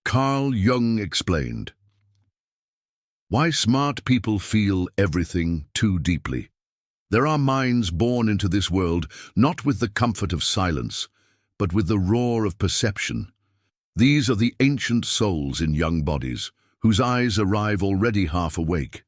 Carl Jung explained. Why smart people feel everything too deeply. There are minds born into this world not with the comfort of silence, but with the roar of perception. These are the ancient souls in young bodies, whose eyes arrive already half awake.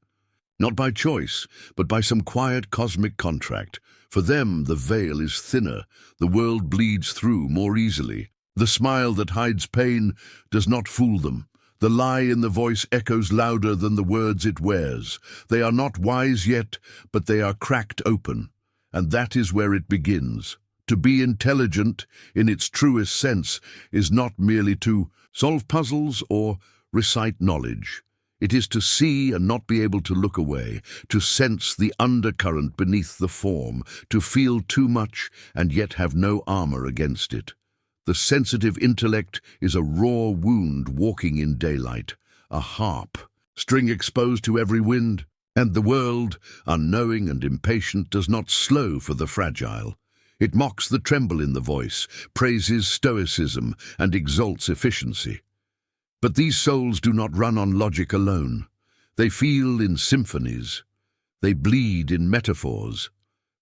Not by choice, but by some quiet cosmic contract. For them, the veil is thinner, the world bleeds through more easily. The smile that hides pain does not fool them. The lie in the voice echoes louder than the words it wears. They are not wise yet, but they are cracked open. And that is where it begins. To be intelligent, in its truest sense, is not merely to solve puzzles or recite knowledge. It is to see and not be able to look away, to sense the undercurrent beneath the form, to feel too much and yet have no armor against it. The sensitive intellect is a raw wound walking in daylight, a harp, string exposed to every wind, and the world, unknowing and impatient, does not slow for the fragile. It mocks the tremble in the voice, praises stoicism, and exalts efficiency. But these souls do not run on logic alone. They feel in symphonies. They bleed in metaphors.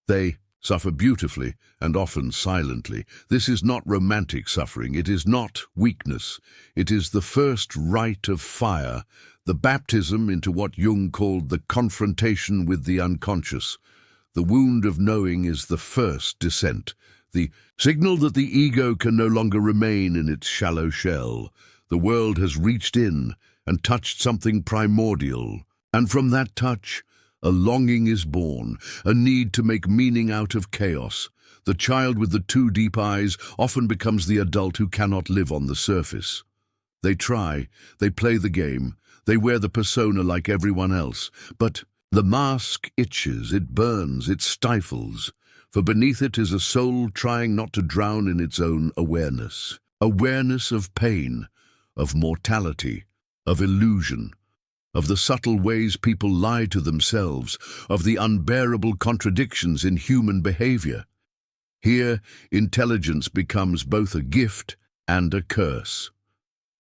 They suffer beautifully and often silently. This is not romantic suffering. It is not weakness. It is the first rite of fire, the baptism into what Jung called the confrontation with the unconscious. The wound of knowing is the first descent, the signal that the ego can no longer remain in its shallow shell. The world has reached in and touched something primordial, and from that touch, a longing is born, a need to make meaning out of chaos. The child with the too deep eyes often becomes the adult who cannot live on the surface. They try, they play the game, they wear the persona like everyone else, but the mask itches, it burns, it stifles, for beneath it is a soul trying not to drown in its own awareness. Awareness of pain, of mortality, of illusion, of the subtle ways people lie to themselves, of the unbearable contradictions in human behavior. Here, intelligence becomes both a gift and a curse.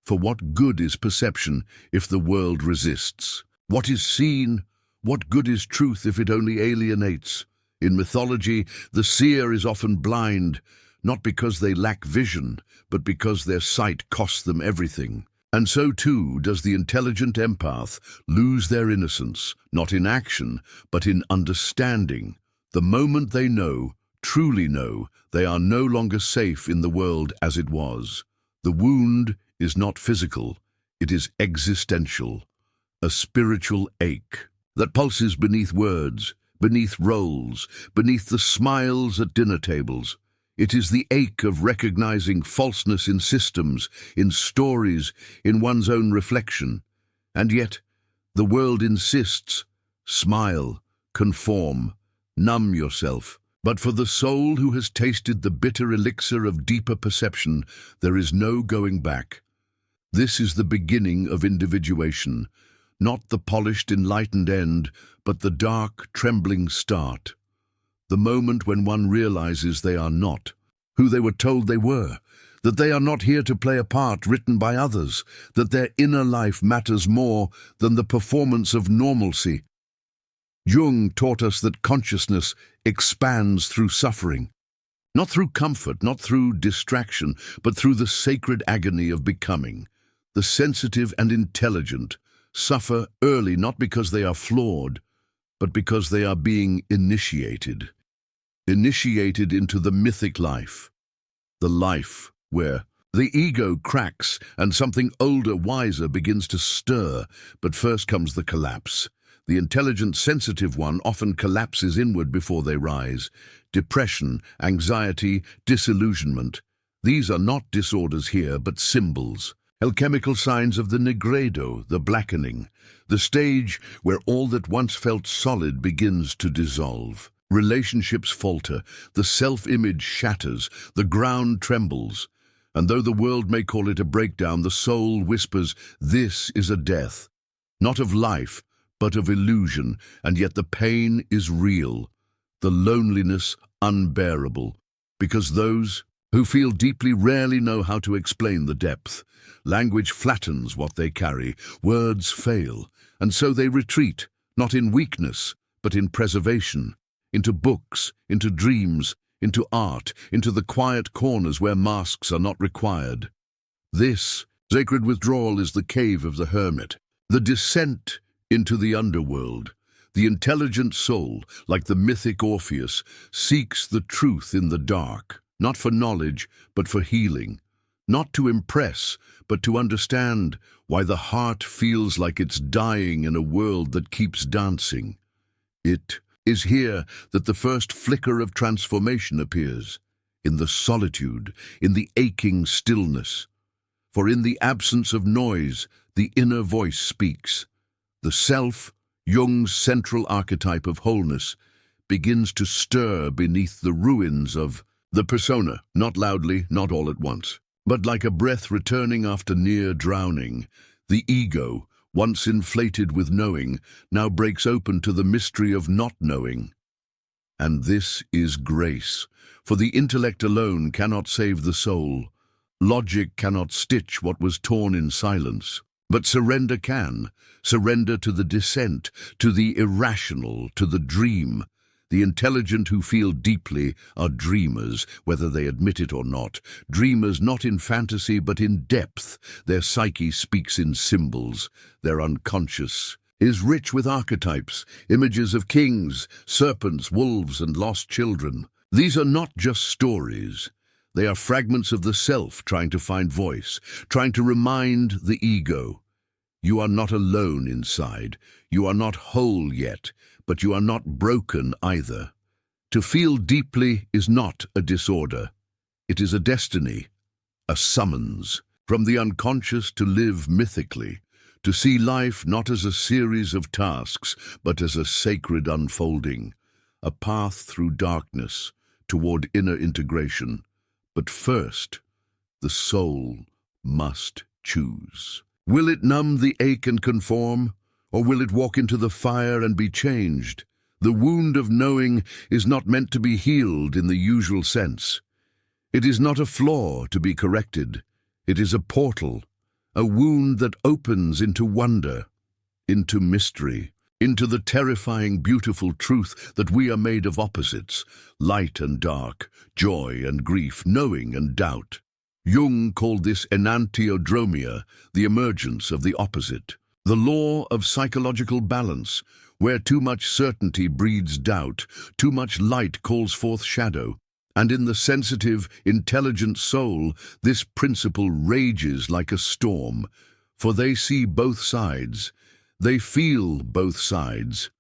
For what good is perception if the world resists? What is seen? What good is truth if it only alienates? In mythology, the seer is often blind, not because they lack vision, but because their sight costs them everything. And so too does the intelligent empath lose their innocence, not in action, but in understanding. The moment they know, truly know, they are no longer safe in the world as it was. The wound is not physical, it is existential, a spiritual ache that pulses beneath words, beneath roles, beneath the smiles at dinner tables. It is the ache of recognizing falseness in systems, in stories, in one's own reflection. And yet, the world insists, smile, conform, numb yourself. But for the soul who has tasted the bitter elixir of deeper perception, there is no going back. This is the beginning of individuation, not the polished, enlightened end, but the dark, trembling start. The moment when one realizes they are not who they were told they were, that they are not here to play a part written by others, that their inner life matters more than the performance of normalcy. Jung taught us that consciousness expands through suffering, not through comfort, not through distraction, but through the sacred agony of becoming. The sensitive and intelligent suffer early not because they are flawed, but because they are being initiated into the mythic life, the life where the ego cracks and something older, wiser begins to stir, but first comes the collapse. The intelligent, sensitive one often collapses inward before they rise. Depression, anxiety, disillusionment. These are not disorders here, but symbols. Alchemical signs of the Nigredo, the blackening, the stage where all that once felt solid begins to dissolve. Relationships falter, the self-image shatters, the ground trembles. And though the world may call it a breakdown, the soul whispers, this is a death, not of life, but of illusion, and yet the pain is real, the loneliness unbearable, because those who feel deeply rarely know how to explain the depth. Language flattens what they carry, words fail, and so they retreat, not in weakness, but in preservation, into books, into dreams, into art, into the quiet corners where masks are not required. This sacred withdrawal is the cave of the hermit, the descent into the underworld. The intelligent soul, like the mythic Orpheus, seeks the truth in the dark, not for knowledge, but for healing, not to impress, but to understand why the heart feels like it's dying in a world that keeps dancing. It is here that the first flicker of transformation appears, in the solitude, in the aching stillness. For in the absence of noise, the inner voice speaks. The self, Jung's central archetype of wholeness, begins to stir beneath the ruins of the persona, not loudly, not all at once, but like a breath returning after near drowning. The ego, once inflated with knowing, now breaks open to the mystery of not knowing. And this is grace, for the intellect alone cannot save the soul. Logic cannot stitch what was torn in silence. But surrender can, surrender to the descent, to the irrational, to the dream. The intelligent who feel deeply are dreamers, whether they admit it or not. Dreamers not in fantasy but in depth. Their psyche speaks in symbols. Their unconscious is rich with archetypes, images of kings, serpents, wolves, and lost children. These are not just stories. They are fragments of the self trying to find voice, trying to remind the ego. You are not alone inside. You are not whole yet, but you are not broken either. To feel deeply is not a disorder. It is a destiny, a summons. From the unconscious to live mythically, to see life not as a series of tasks, but as a sacred unfolding, a path through darkness toward inner integration. But first, the soul must choose. Will it numb the ache and conform, or will it walk into the fire and be changed? The wound of knowing is not meant to be healed in the usual sense. It is not a flaw to be corrected. It is a portal, a wound that opens into wonder, into mystery, into the terrifying, beautiful truth that we are made of opposites, light and dark, joy and grief, knowing and doubt. Jung called this Enantiodromia, the emergence of the opposite, the law of psychological balance, where too much certainty breeds doubt, too much light calls forth shadow. And in the sensitive, intelligent soul, this principle rages like a storm, for they see both sides. They feel both sides,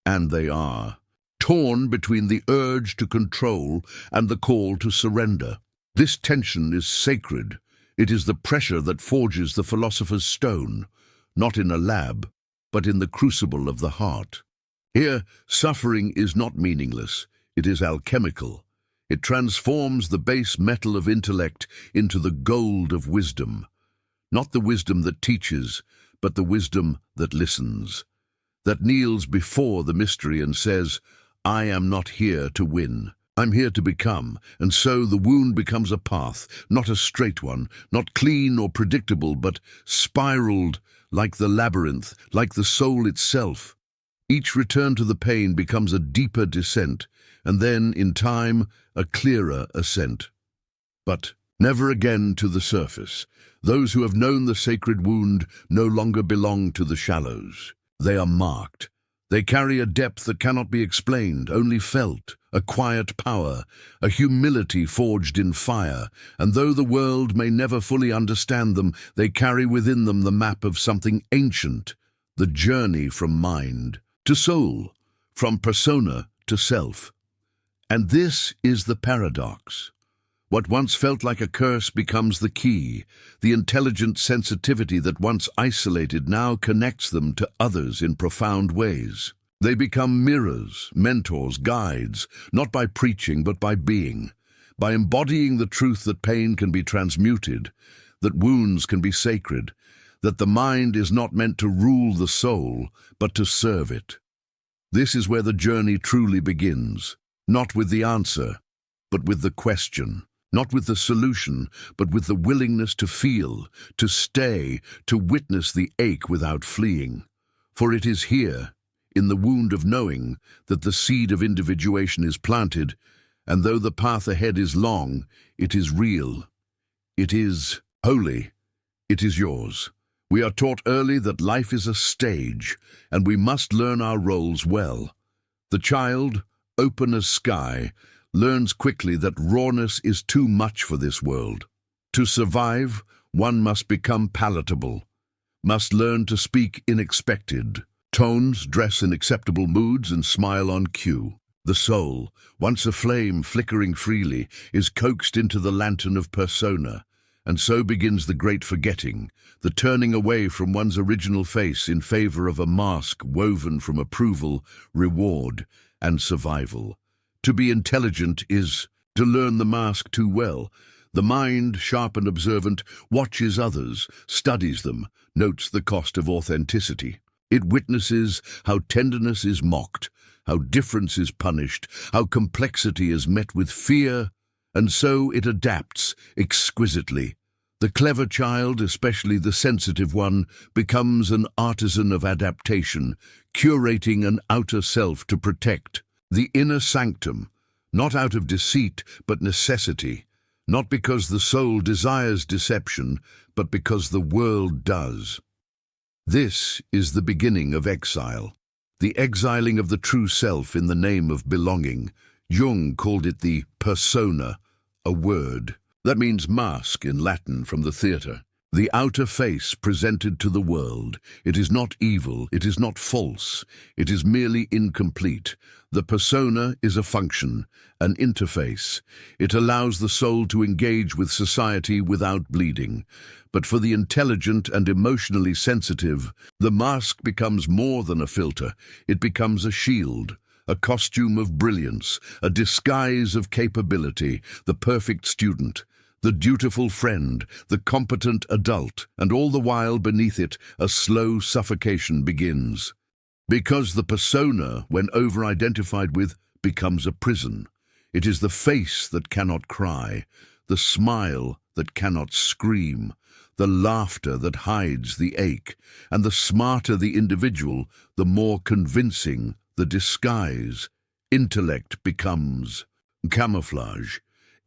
and they are torn between the urge to control and the call to surrender. This tension is sacred. It is the pressure that forges the philosopher's stone, not in a lab, but in the crucible of the heart. Here, suffering is not meaningless. It is alchemical. It transforms the base metal of intellect into the gold of wisdom. Not the wisdom that teaches, but the wisdom that listens, that kneels before the mystery and says, I am not here to win. I'm here to become, and so the wound becomes a path, not a straight one, not clean or predictable, but spiraled like the labyrinth, like the soul itself. Each return to the pain becomes a deeper descent, and then, in time, a clearer ascent. But never again to the surface. Those who have known the sacred wound no longer belong to the shallows. They are marked. They carry a depth that cannot be explained, only felt, a quiet power, a humility forged in fire, and though the world may never fully understand them, they carry within them the map of something ancient, the journey from mind to soul, from persona to self. And this is the paradox. What once felt like a curse becomes the key. The intelligent sensitivity that once isolated now connects them to others in profound ways. They become mirrors, mentors, guides, not by preaching but by being, by embodying the truth that pain can be transmuted, that wounds can be sacred, that the mind is not meant to rule the soul, but to serve it. This is where the journey truly begins, not with the answer, but with the question. not with the solution, but with the willingness to feel, to stay, to witness the ache without fleeing. For it is here, in the wound of knowing, that the seed of individuation is planted, and though the path ahead is long, it is real. It is holy. It is yours. We are taught early that life is a stage, and we must learn our roles well. The child, open as sky, learns quickly that rawness is too much for this world. To survive, one must become palatable, must learn to speak in expected tones, dress in acceptable moods, and smile on cue. The soul, once a flame flickering freely, is coaxed into the lantern of persona, and so begins the great forgetting, the turning away from one's original face in favor of a mask woven from approval, reward, and survival. To be intelligent is to learn the mask too well. The mind, sharp and observant, watches others, studies them, notes the cost of authenticity. It witnesses how tenderness is mocked, how difference is punished, how complexity is met with fear, and so it adapts exquisitely. The clever child, especially the sensitive one, becomes an artisan of adaptation, curating an outer self to protect the inner sanctum, not out of deceit but necessity, not because the soul desires deception, but because the world does. This is the beginning of exile, the exiling of the true self in the name of belonging. Jung called it the persona, a word. That means mask in Latin from the theatre. The outer face presented to the world. It is not evil, it is not false, it is merely incomplete. The persona is a function, an interface. It allows the soul to engage with society without bleeding. But for the intelligent and emotionally sensitive, the mask becomes more than a filter. It becomes a shield, a costume of brilliance, a disguise of capability, the perfect student, the dutiful friend, the competent adult, and all the while beneath it, a slow suffocation begins. Because the persona, when over-identified with, becomes a prison. It is the face that cannot cry, the smile that cannot scream, the laughter that hides the ache, and the smarter the individual, the more convincing the disguise. Intellect becomes camouflage.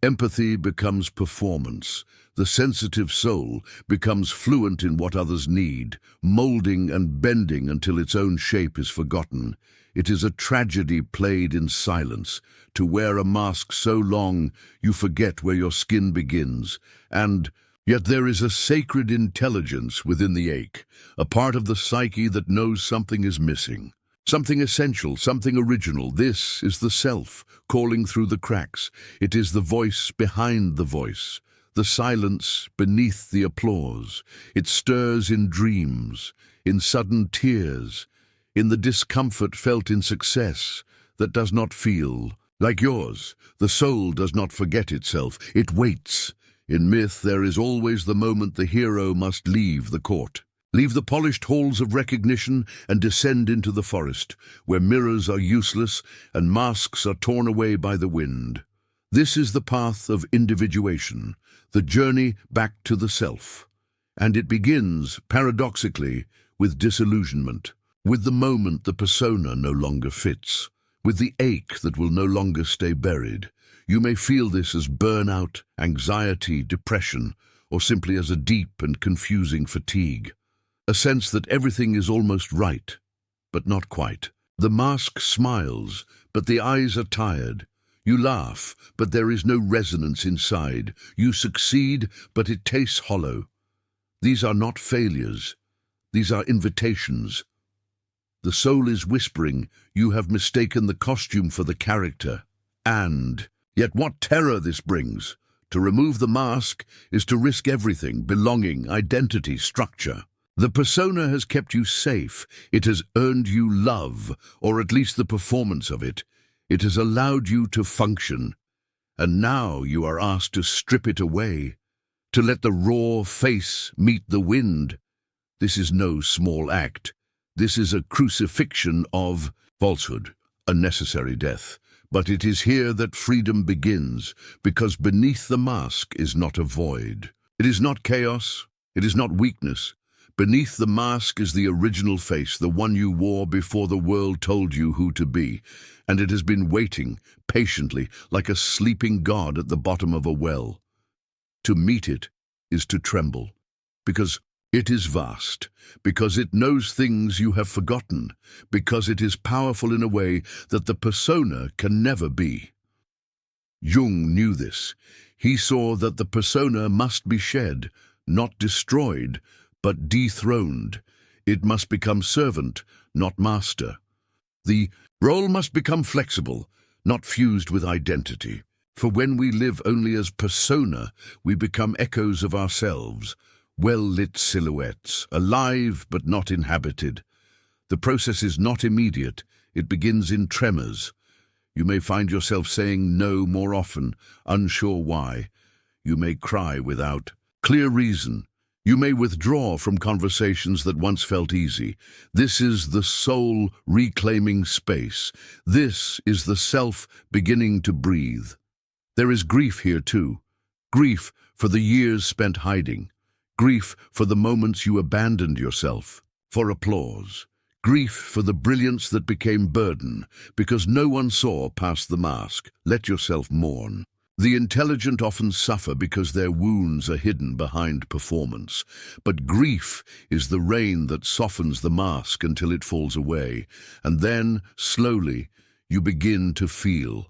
Empathy becomes performance. The sensitive soul becomes fluent in what others need, molding and bending until its own shape is forgotten. It is a tragedy played in silence, to wear a mask so long you forget where your skin begins. And yet there is a sacred intelligence within the ache, a part of the psyche that knows something is missing. Something essential, something original. This is the self, calling through the cracks. It is the voice behind the voice, the silence beneath the applause. It stirs in dreams, in sudden tears, in the discomfort felt in success that does not feel like yours. The soul does not forget itself. It waits. In myth, there is always the moment the hero must leave the court. Leave the polished halls of recognition and descend into the forest, where mirrors are useless and masks are torn away by the wind. This is the path of individuation, the journey back to the self. And it begins, paradoxically, with disillusionment, with the moment the persona no longer fits, with the ache that will no longer stay buried. You may feel this as burnout, anxiety, depression, or simply as a deep and confusing fatigue. A sense that everything is almost right, but not quite. The mask smiles, but the eyes are tired. You laugh, but there is no resonance inside. You succeed, but it tastes hollow. These are not failures. These are invitations. The soul is whispering, you have mistaken the costume for the character. And yet what terror this brings! To remove the mask is to risk everything: belonging, identity, structure. The persona has kept you safe. It has earned you love, or at least the performance of it. It has allowed you to function. And now you are asked to strip it away, to let the raw face meet the wind. This is no small act. This is a crucifixion of falsehood, a necessary death. But it is here that freedom begins, because beneath the mask is not a void. It is not chaos, it is not weakness. Beneath the mask is the original face, the one you wore before the world told you who to be, and it has been waiting, patiently, like a sleeping god at the bottom of a well. To meet it is to tremble, because it is vast, because it knows things you have forgotten, because it is powerful in a way that the persona can never be. Jung knew this. He saw that the persona must be shed, not destroyed, but dethroned. It must become servant, not master. The role must become flexible, not fused with identity. For when we live only as persona, we become echoes of ourselves, well-lit silhouettes, alive but not inhabited. The process is not immediate, it begins in tremors. You may find yourself saying no more often, unsure why. You may cry without clear reason. You may withdraw from conversations that once felt easy. This is the soul reclaiming space. This is the self beginning to breathe. There is grief here too. Grief for the years spent hiding. Grief for the moments you abandoned yourself for applause. Grief for the brilliance that became burden because no one saw past the mask. Let yourself mourn. The intelligent often suffer because their wounds are hidden behind performance. But grief is the rain that softens the mask until it falls away. And then, slowly, you begin to feel.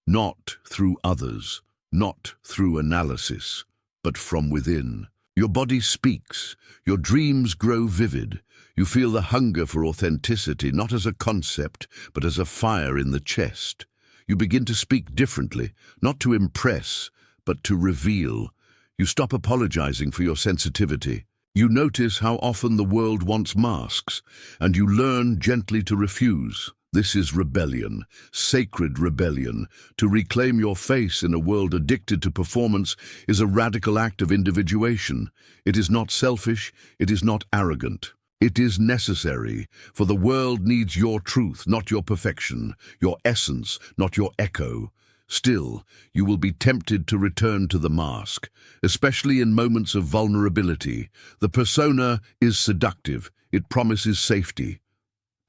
Not through others, not through analysis, but from within. Your body speaks. Your dreams grow vivid. You feel the hunger for authenticity, not as a concept, but as a fire in the chest. You begin to speak differently, not to impress, but to reveal. You stop apologizing for your sensitivity. You notice how often the world wants masks, and you learn gently to refuse. This is rebellion, sacred rebellion. To reclaim your face in a world addicted to performance is a radical act of individuation. It is not selfish, it is not arrogant. It is necessary, for the world needs your truth, not your perfection, your essence, not your echo. Still, you will be tempted to return to the mask, especially in moments of vulnerability. The persona is seductive, it promises safety.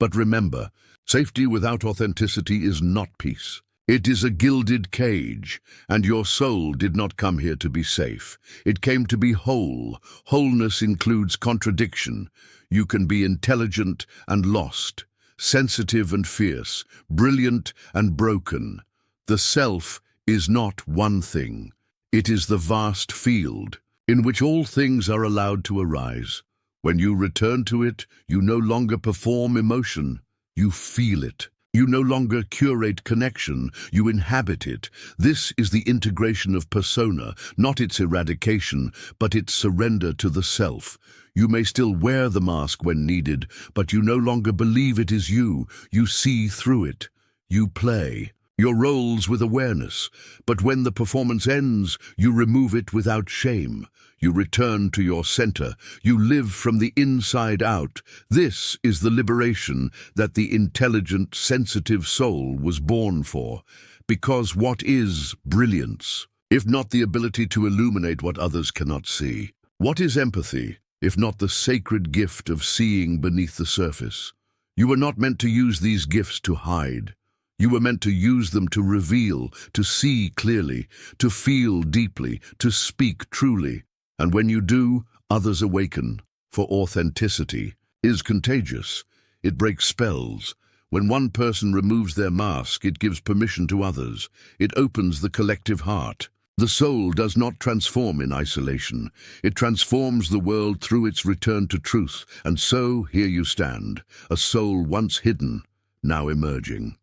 But remember, safety without authenticity is not peace. It is a gilded cage, and your soul did not come here to be safe. It came to be whole. Wholeness includes contradiction. You can be intelligent and lost, sensitive and fierce, brilliant and broken. The self is not one thing. It is the vast field in which all things are allowed to arise. When you return to it, you no longer perform emotion. You feel it. You no longer curate connection, you inhabit it. This is the integration of persona, not its eradication, but its surrender to the self. You may still wear the mask when needed, but you no longer believe it is you. You see through it. You play your roles with awareness, but when the performance ends, you remove it without shame. You return to your center. You live from the inside out. This is the liberation that the intelligent, sensitive soul was born for. Because what is brilliance, if not the ability to illuminate what others cannot see? What is empathy, if not the sacred gift of seeing beneath the surface? You were not meant to use these gifts to hide. You were meant to use them to reveal, to see clearly, to feel deeply, to speak truly. And when you do, others awaken, for authenticity is contagious. It breaks spells. When one person removes their mask, it gives permission to others. It opens the collective heart. The soul does not transform in isolation. It transforms the world through its return to truth. And so, here you stand, a soul once hidden, now emerging.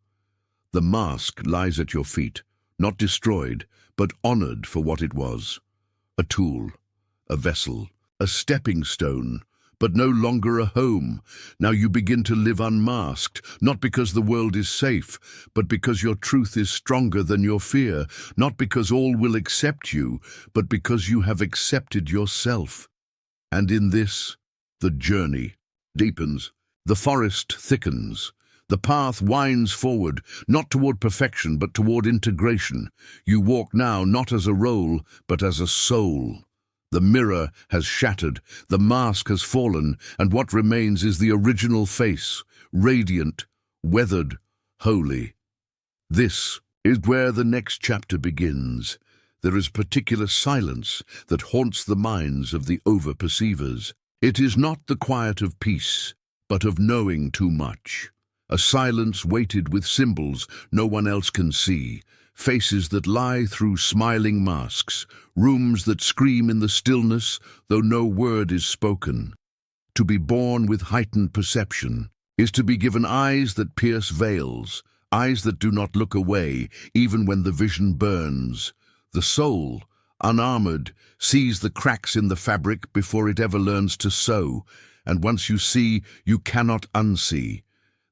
The mask lies at your feet, not destroyed, but honored for what it was. A tool. A vessel, a stepping stone, but no longer a home. Now you begin to live unmasked, not because the world is safe, but because your truth is stronger than your fear, not because all will accept you, but because you have accepted yourself. And in this, the journey deepens, the forest thickens, The path winds forward, not toward perfection, but toward integration. You walk now not as a role, but as a soul. The mirror has shattered, the mask has fallen, and what remains is the original face, radiant, weathered, holy. This is where the next chapter begins. There is particular silence that haunts the minds of the over-perceivers. It is not the quiet of peace, but of knowing too much. A silence weighted with symbols no one else can see, faces that lie through smiling masks, rooms that scream in the stillness though no word is spoken. To be born with heightened perception is to be given eyes that pierce veils, eyes that do not look away even when the vision burns. The soul, unarmored, sees the cracks in the fabric before it ever learns to sew, and once you see, you cannot unsee.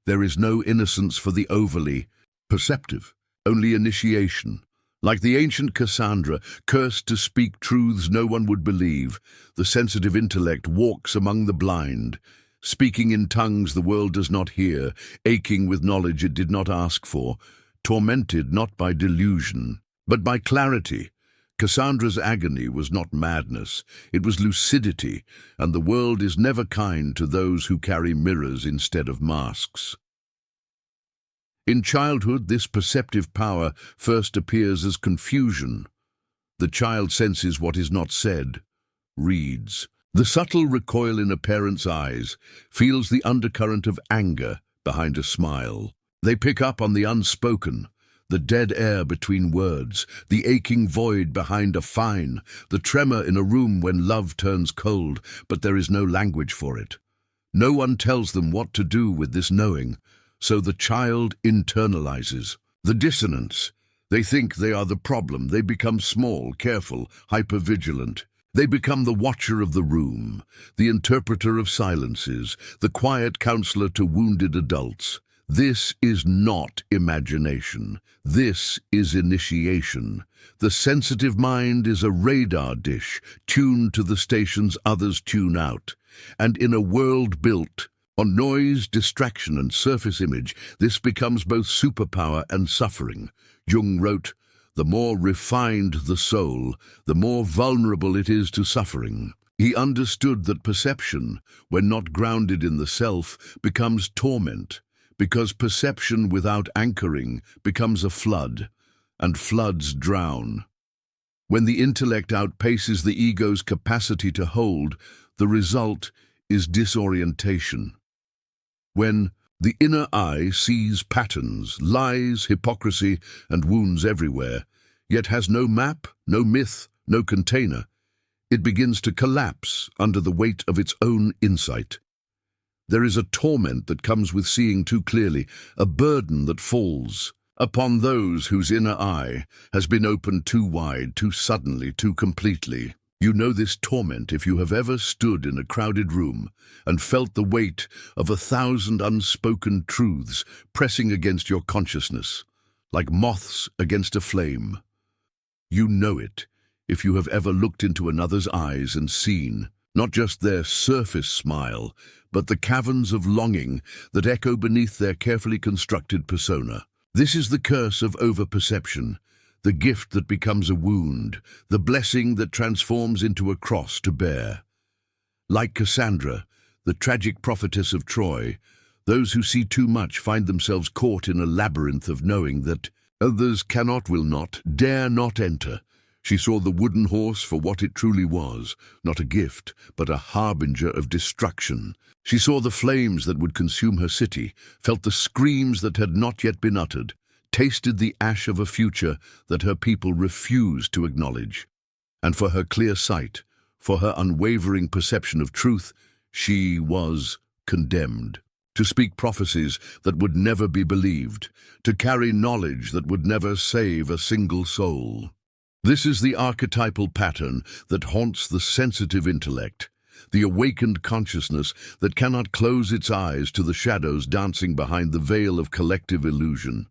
There is no innocence for the overly perceptive, only initiation. Like the ancient Cassandra, cursed to speak truths no one would believe, the sensitive intellect walks among the blind, speaking in tongues the world does not hear, aching with knowledge it did not ask for, tormented not by delusion, but by clarity. Cassandra's agony was not madness, it was lucidity, and the world is never kind to those who carry mirrors instead of masks. In childhood, this perceptive power first appears as confusion. The child senses what is not said, reads. The subtle recoil in a parent's eyes, feels the undercurrent of anger behind a smile. They pick up on the unspoken, the dead air between words, the aching void behind a fine, the tremor in a room when love turns cold, but there is no language for it. No one tells them what to do with this knowing, so the child internalizes. The dissonance. They think they are the problem. They become small, careful, hypervigilant. They become the watcher of the room, the interpreter of silences, the quiet counselor to wounded adults. This is not imagination. This is initiation. The sensitive mind is a radar dish, tuned to the stations others tune out. And in a world built on noise, distraction, and surface image, this becomes both superpower and suffering. Jung wrote, "The more refined the soul, the more vulnerable it is to suffering." He understood that perception, when not grounded in the self, becomes torment, because perception without anchoring becomes a flood, and floods drown. When the intellect outpaces the ego's capacity to hold, the result is disorientation. When the inner eye sees patterns, lies, hypocrisy, and wounds everywhere, yet has no map, no myth, no container, it begins to collapse under the weight of its own insight. There is a torment that comes with seeing too clearly, a burden that falls upon those whose inner eye has been opened too wide, too suddenly, too completely. You know this torment if you have ever stood in a crowded room and felt the weight of 1,000 unspoken truths pressing against your consciousness, like moths against a flame. You know it if you have ever looked into another's eyes and seen not just their surface smile, but the caverns of longing that echo beneath their carefully constructed persona. This is the curse of overperception, the gift that becomes a wound, the blessing that transforms into a cross to bear. Like Cassandra, the tragic prophetess of Troy, those who see too much find themselves caught in a labyrinth of knowing that others cannot, will not, dare not enter. She saw the wooden horse for what it truly was, not a gift, but a harbinger of destruction. She saw the flames that would consume her city, felt the screams that had not yet been uttered, tasted the ash of a future that her people refused to acknowledge. And for her clear sight, for her unwavering perception of truth, she was condemned. To speak prophecies that would never be believed, to carry knowledge that would never save a single soul. This is the archetypal pattern that haunts the sensitive intellect, the awakened consciousness that cannot close its eyes to the shadows dancing behind the veil of collective illusion.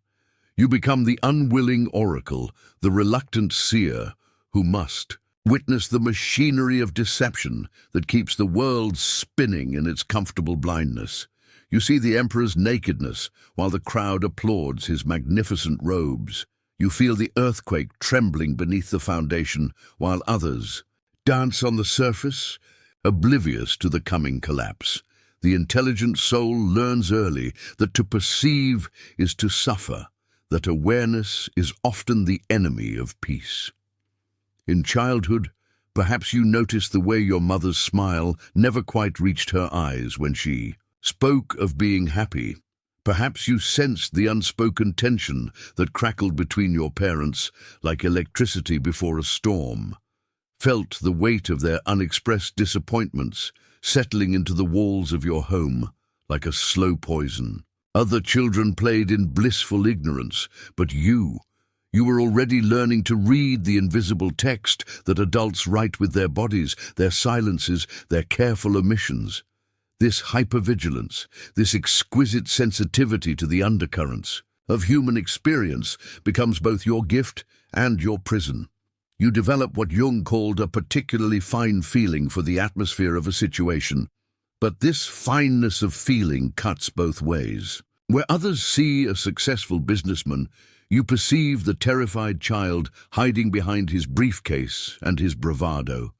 You become the unwilling oracle, the reluctant seer, who must witness the machinery of deception that keeps the world spinning in its comfortable blindness. You see the emperor's nakedness, while the crowd applauds his magnificent robes. You feel the earthquake trembling beneath the foundation, while others dance on the surface, oblivious to the coming collapse. The intelligent soul learns early that to perceive is to suffer, that awareness is often the enemy of peace. In childhood, perhaps you noticed the way your mother's smile never quite reached her eyes when she spoke of being happy. Perhaps you sensed the unspoken tension that crackled between your parents like electricity before a storm, felt the weight of their unexpressed disappointments settling into the walls of your home like a slow poison. Other children played in blissful ignorance, but you were already learning to read the invisible text that adults write with their bodies, their silences, their careful omissions. This hypervigilance, this exquisite sensitivity to the undercurrents of human experience becomes both your gift and your prison. You develop what Jung called a particularly fine feeling for the atmosphere of a situation. But this fineness of feeling cuts both ways. Where others see a successful businessman, you perceive the terrified child hiding behind his briefcase and his bravado.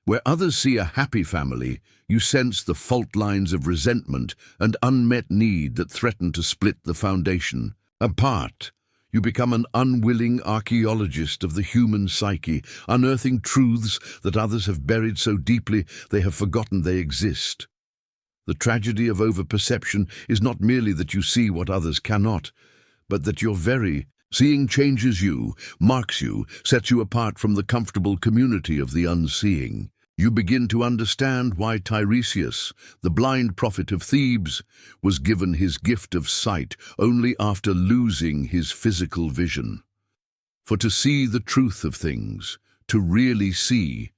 Where others see a happy family, you sense the fault lines of resentment and unmet need that threaten to split the foundation. Apart, you become an unwilling archaeologist of the human psyche, unearthing truths that others have buried so deeply they have forgotten they exist. The tragedy of overperception is not merely that you see what others cannot, but that your very seeing changes you, marks you, sets you apart from the comfortable community of the unseeing. You begin to understand why Tiresias, the blind prophet of Thebes, was given his gift of sight only after losing his physical vision. For to see the truth of things, to really see,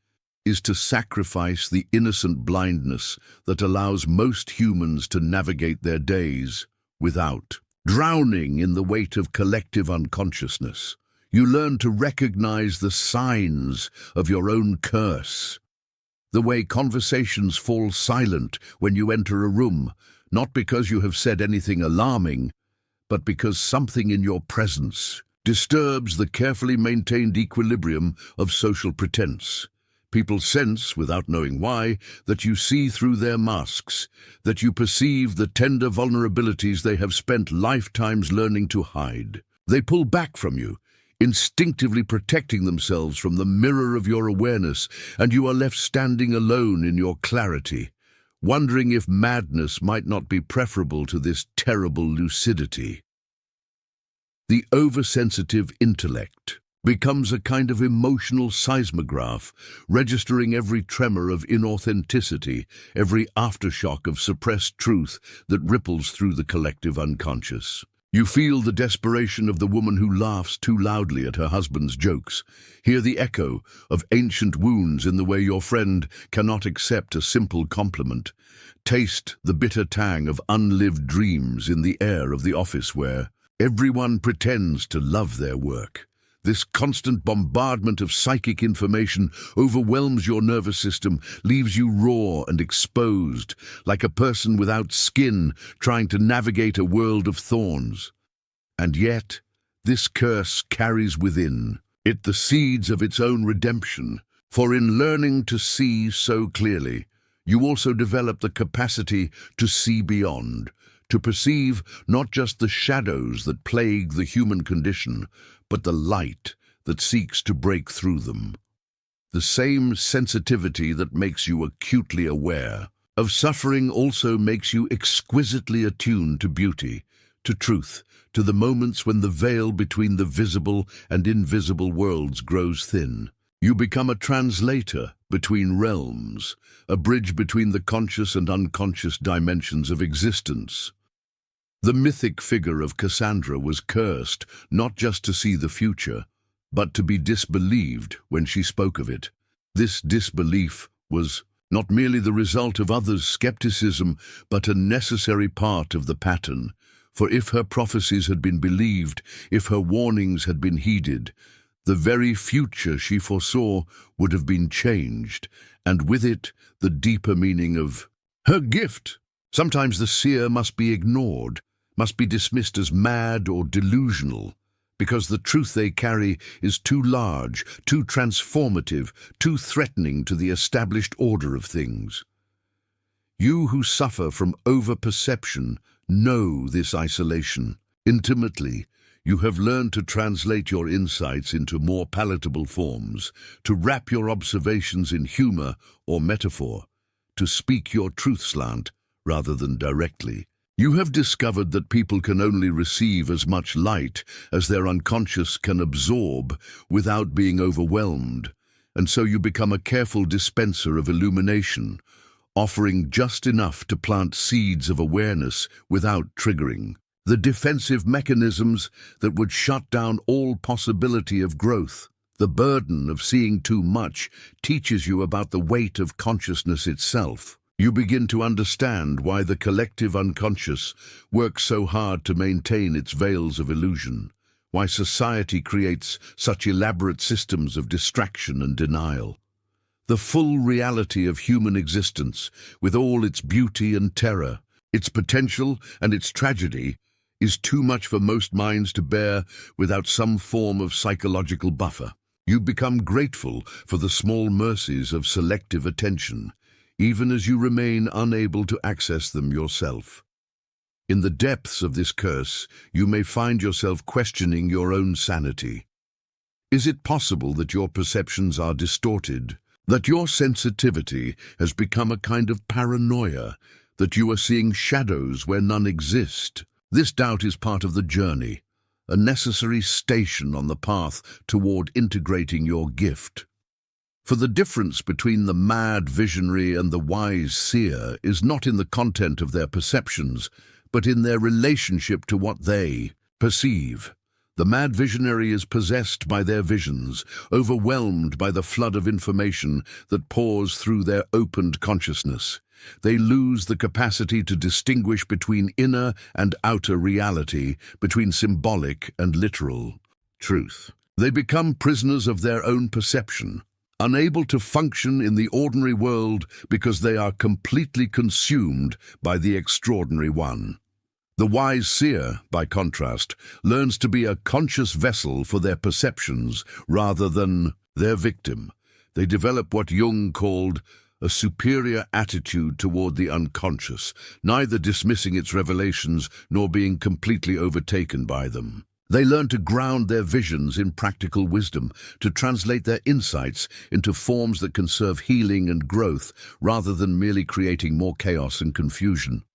is to sacrifice the innocent blindness that allows most humans to navigate their days without drowning in the weight of collective unconsciousness. You learn to recognize the signs of your own curse. The way conversations fall silent when you enter a room, not because you have said anything alarming, but because something in your presence disturbs the carefully maintained equilibrium of social pretense. People sense, without knowing why, that you see through their masks, that you perceive the tender vulnerabilities they have spent lifetimes learning to hide. They pull back from you, instinctively protecting themselves from the mirror of your awareness, and you are left standing alone in your clarity, wondering if madness might not be preferable to this terrible lucidity. The oversensitive intellect becomes a kind of emotional seismograph, registering every tremor of inauthenticity, every aftershock of suppressed truth that ripples through the collective unconscious. You feel the desperation of the woman who laughs too loudly at her husband's jokes, hear the echo of ancient wounds in the way your friend cannot accept a simple compliment, taste the bitter tang of unlived dreams in the air of the office where everyone pretends to love their work. This constant bombardment of psychic information overwhelms your nervous system, leaves you raw and exposed, like a person without skin trying to navigate a world of thorns. And yet, this curse carries within it the seeds of its own redemption, for in learning to see so clearly, you also develop the capacity to see beyond, to perceive not just the shadows that plague the human condition, but the light that seeks to break through them. The same sensitivity that makes you acutely aware of suffering also makes you exquisitely attuned to beauty, to truth, to the moments when the veil between the visible and invisible worlds grows thin. You become a translator between realms, a bridge between the conscious and unconscious dimensions of existence. The mythic figure of Cassandra was cursed not just to see the future, but to be disbelieved when she spoke of it. This disbelief was not merely the result of others' skepticism, but a necessary part of the pattern. For if her prophecies had been believed, if her warnings had been heeded, the very future she foresaw would have been changed, and with it the deeper meaning of her gift. Sometimes the seer must be ignored, must be dismissed as mad or delusional, because the truth they carry is too large, too transformative, too threatening to the established order of things. You who suffer from over-perception know this isolation. Intimately, you have learned to translate your insights into more palatable forms, to wrap your observations in humor or metaphor, to speak your truth slant rather than directly. You have discovered that people can only receive as much light as their unconscious can absorb without being overwhelmed, and so you become a careful dispenser of illumination, offering just enough to plant seeds of awareness without triggering the defensive mechanisms that would shut down all possibility of growth. The burden of seeing too much teaches you about the weight of consciousness itself. You begin to understand why the collective unconscious works so hard to maintain its veils of illusion, why society creates such elaborate systems of distraction and denial. The full reality of human existence, with all its beauty and terror, its potential and its tragedy, is too much for most minds to bear without some form of psychological buffer. You become grateful for the small mercies of selective attention, even as you remain unable to access them yourself. In the depths of this curse, you may find yourself questioning your own sanity. Is it possible that your perceptions are distorted, that your sensitivity has become a kind of paranoia, that you are seeing shadows where none exist? This doubt is part of the journey, a necessary station on the path toward integrating your gift. For the difference between the mad visionary and the wise seer is not in the content of their perceptions, but in their relationship to what they perceive. The mad visionary is possessed by their visions, overwhelmed by the flood of information that pours through their opened consciousness. They lose the capacity to distinguish between inner and outer reality, between symbolic and literal truth. They become prisoners of their own perception, unable to function in the ordinary world because they are completely consumed by the extraordinary one. The wise seer, by contrast, learns to be a conscious vessel for their perceptions rather than their victim. They develop what Jung called a superior attitude toward the unconscious, neither dismissing its revelations nor being completely overtaken by them. They learn to ground their visions in practical wisdom, to translate their insights into forms that can serve healing and growth rather than merely creating more chaos and confusion.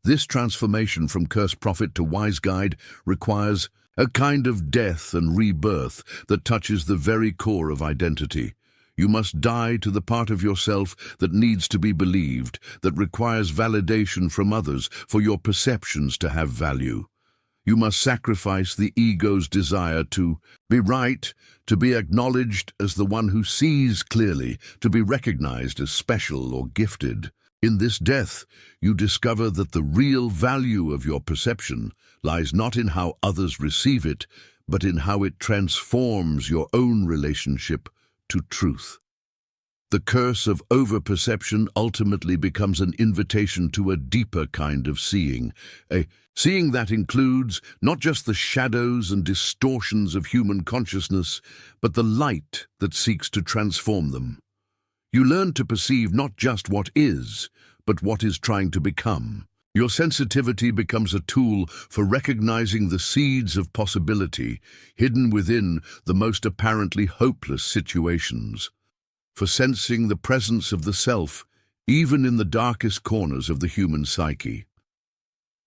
This transformation from cursed prophet to wise guide requires a kind of death and rebirth that touches the very core of identity. You must die to the part of yourself that needs to be believed, that requires validation from others for your perceptions to have value. You must sacrifice the ego's desire to be right, to be acknowledged as the one who sees clearly, to be recognized as special or gifted. In this death, you discover that the real value of your perception lies not in how others receive it, but in how it transforms your own relationship to truth. The curse of overperception ultimately becomes an invitation to a deeper kind of seeing, a seeing that includes not just the shadows and distortions of human consciousness, but the light that seeks to transform them. You learn to perceive not just what is, but what is trying to become. Your sensitivity becomes a tool for recognizing the seeds of possibility hidden within the most apparently hopeless situations, for sensing the presence of the self even in the darkest corners of the human psyche.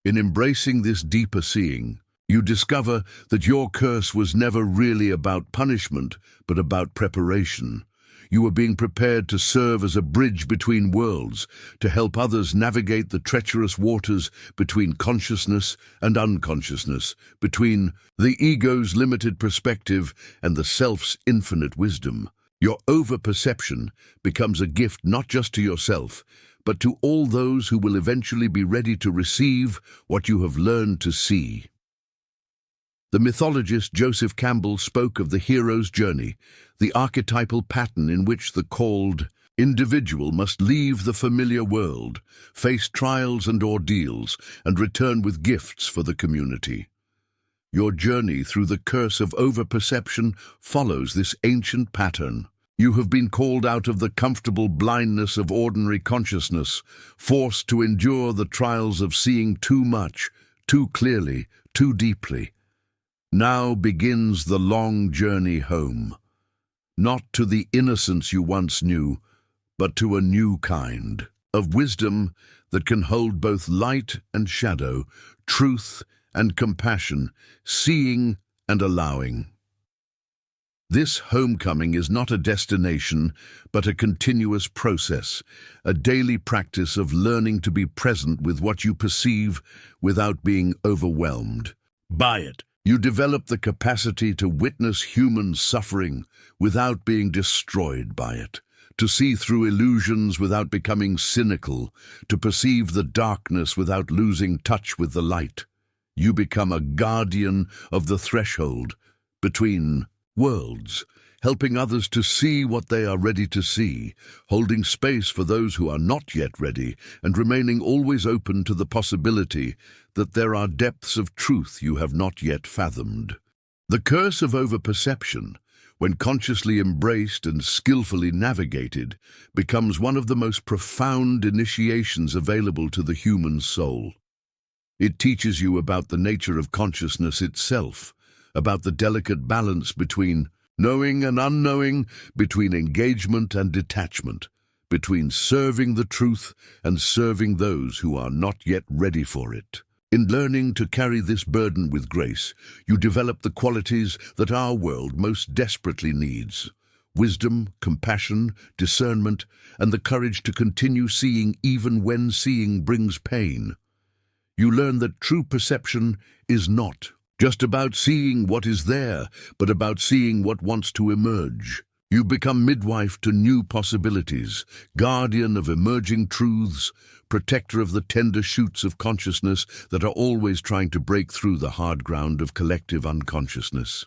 In embracing this deeper seeing, you discover that your curse was never really about punishment, but about preparation. You were being prepared to serve as a bridge between worlds, to help others navigate the treacherous waters between consciousness and unconsciousness, between the ego's limited perspective and the self's infinite wisdom. Your overperception becomes a gift not just to yourself, but to all those who will eventually be ready to receive what you have learned to see. The mythologist Joseph Campbell spoke of the hero's journey, the archetypal pattern in which the called individual must leave the familiar world, face trials and ordeals, and return with gifts for the community. Your journey through the curse of overperception follows this ancient pattern. You have been called out of the comfortable blindness of ordinary consciousness, forced to endure the trials of seeing too much, too clearly, too deeply. Now begins the long journey home, not to the innocence you once knew, but to a new kind of wisdom that can hold both light and shadow, truth and compassion, seeing and allowing. This homecoming is not a destination, but a continuous process, a daily practice of learning to be present with what you perceive without being overwhelmed by it. You develop the capacity to witness human suffering without being destroyed by it, to see through illusions without becoming cynical, to perceive the darkness without losing touch with the light. You become a guardian of the threshold between worlds, helping others to see what they are ready to see, holding space for those who are not yet ready, and remaining always open to the possibility that there are depths of truth you have not yet fathomed. The curse of overperception, when consciously embraced and skillfully navigated, becomes one of the most profound initiations available to the human soul. It teaches you about the nature of consciousness itself, about the delicate balance between knowing and unknowing, between engagement and detachment, between serving the truth and serving those who are not yet ready for it. In learning to carry this burden with grace, you develop the qualities that our world most desperately needs: wisdom, compassion, discernment, and the courage to continue seeing even when seeing brings pain. You learn that true perception is not just about seeing what is there, but about seeing what wants to emerge. You become midwife to new possibilities, guardian of emerging truths, protector of the tender shoots of consciousness that are always trying to break through the hard ground of collective unconsciousness.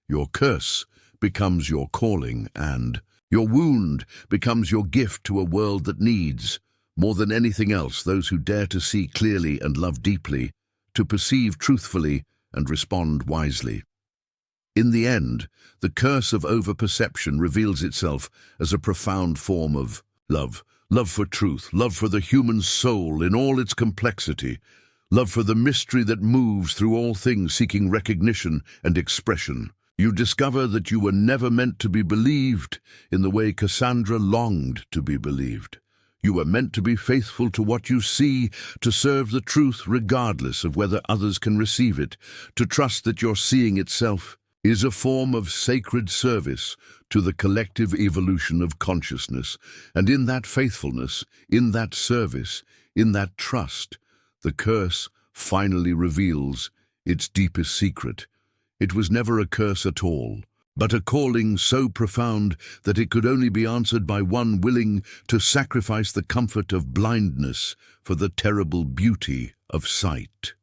Your curse becomes your calling, and your wound becomes your gift to a world that needs, more than anything else, those who dare to see clearly and love deeply, to perceive truthfully and respond wisely. In the end, the curse of overperception reveals itself as a profound form of love. Love for truth, love for the human soul in all its complexity, love for the mystery that moves through all things seeking recognition and expression. You discover that you were never meant to be believed in the way Cassandra longed to be believed. You were meant to be faithful to what you see, to serve the truth regardless of whether others can receive it, to trust that your seeing itself is a form of sacred service to the collective evolution of consciousness. And in that faithfulness, in that service, in that trust, the curse finally reveals its deepest secret. It was never a curse at all, but a calling so profound that it could only be answered by one willing to sacrifice the comfort of blindness for the terrible beauty of sight.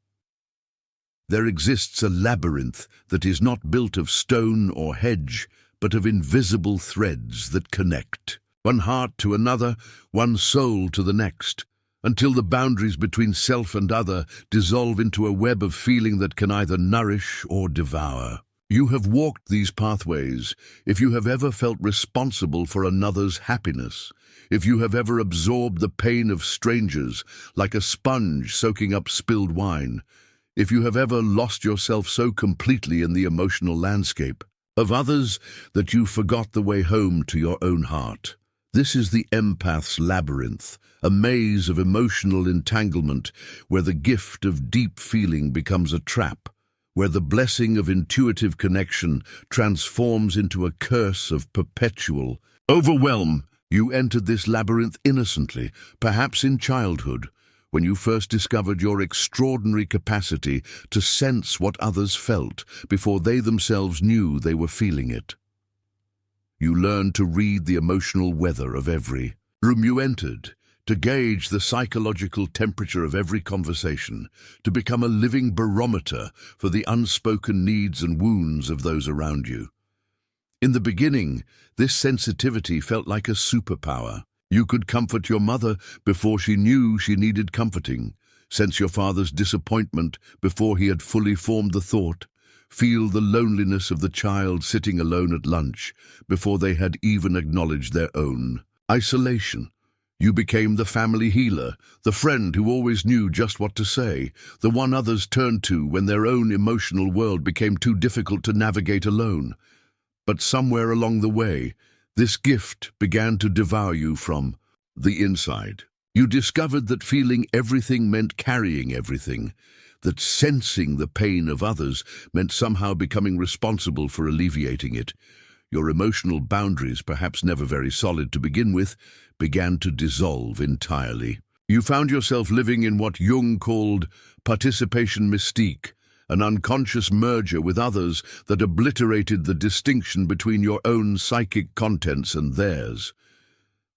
There exists a labyrinth that is not built of stone or hedge, but of invisible threads that connect, one heart to another, one soul to the next, until the boundaries between self and other dissolve into a web of feeling that can either nourish or devour. You have walked these pathways if you have ever felt responsible for another's happiness, if you have ever absorbed the pain of strangers like a sponge soaking up spilled wine, if you have ever lost yourself so completely in the emotional landscape of others that you forgot the way home to your own heart. This is the empath's labyrinth, a maze of emotional entanglement where the gift of deep feeling becomes a trap, where the blessing of intuitive connection transforms into a curse of perpetual overwhelm. You entered this labyrinth innocently, perhaps in childhood, when you first discovered your extraordinary capacity to sense what others felt before they themselves knew they were feeling it. You learned to read the emotional weather of every room you entered, to gauge the psychological temperature of every conversation, to become a living barometer for the unspoken needs and wounds of those around you. In the beginning, this sensitivity felt like a superpower. You could comfort your mother before she knew she needed comforting, sense your father's disappointment before he had fully formed the thought, feel the loneliness of the child sitting alone at lunch before they had even acknowledged their own isolation. You became the family healer, the friend who always knew just what to say, the one others turned to when their own emotional world became too difficult to navigate alone. But somewhere along the way, this gift began to devour you from the inside. You discovered that feeling everything meant carrying everything, that sensing the pain of others meant somehow becoming responsible for alleviating it. Your emotional boundaries, perhaps never very solid to begin with, began to dissolve entirely. You found yourself living in what Jung called participation mystique, an unconscious merger with others that obliterated the distinction between your own psychic contents and theirs.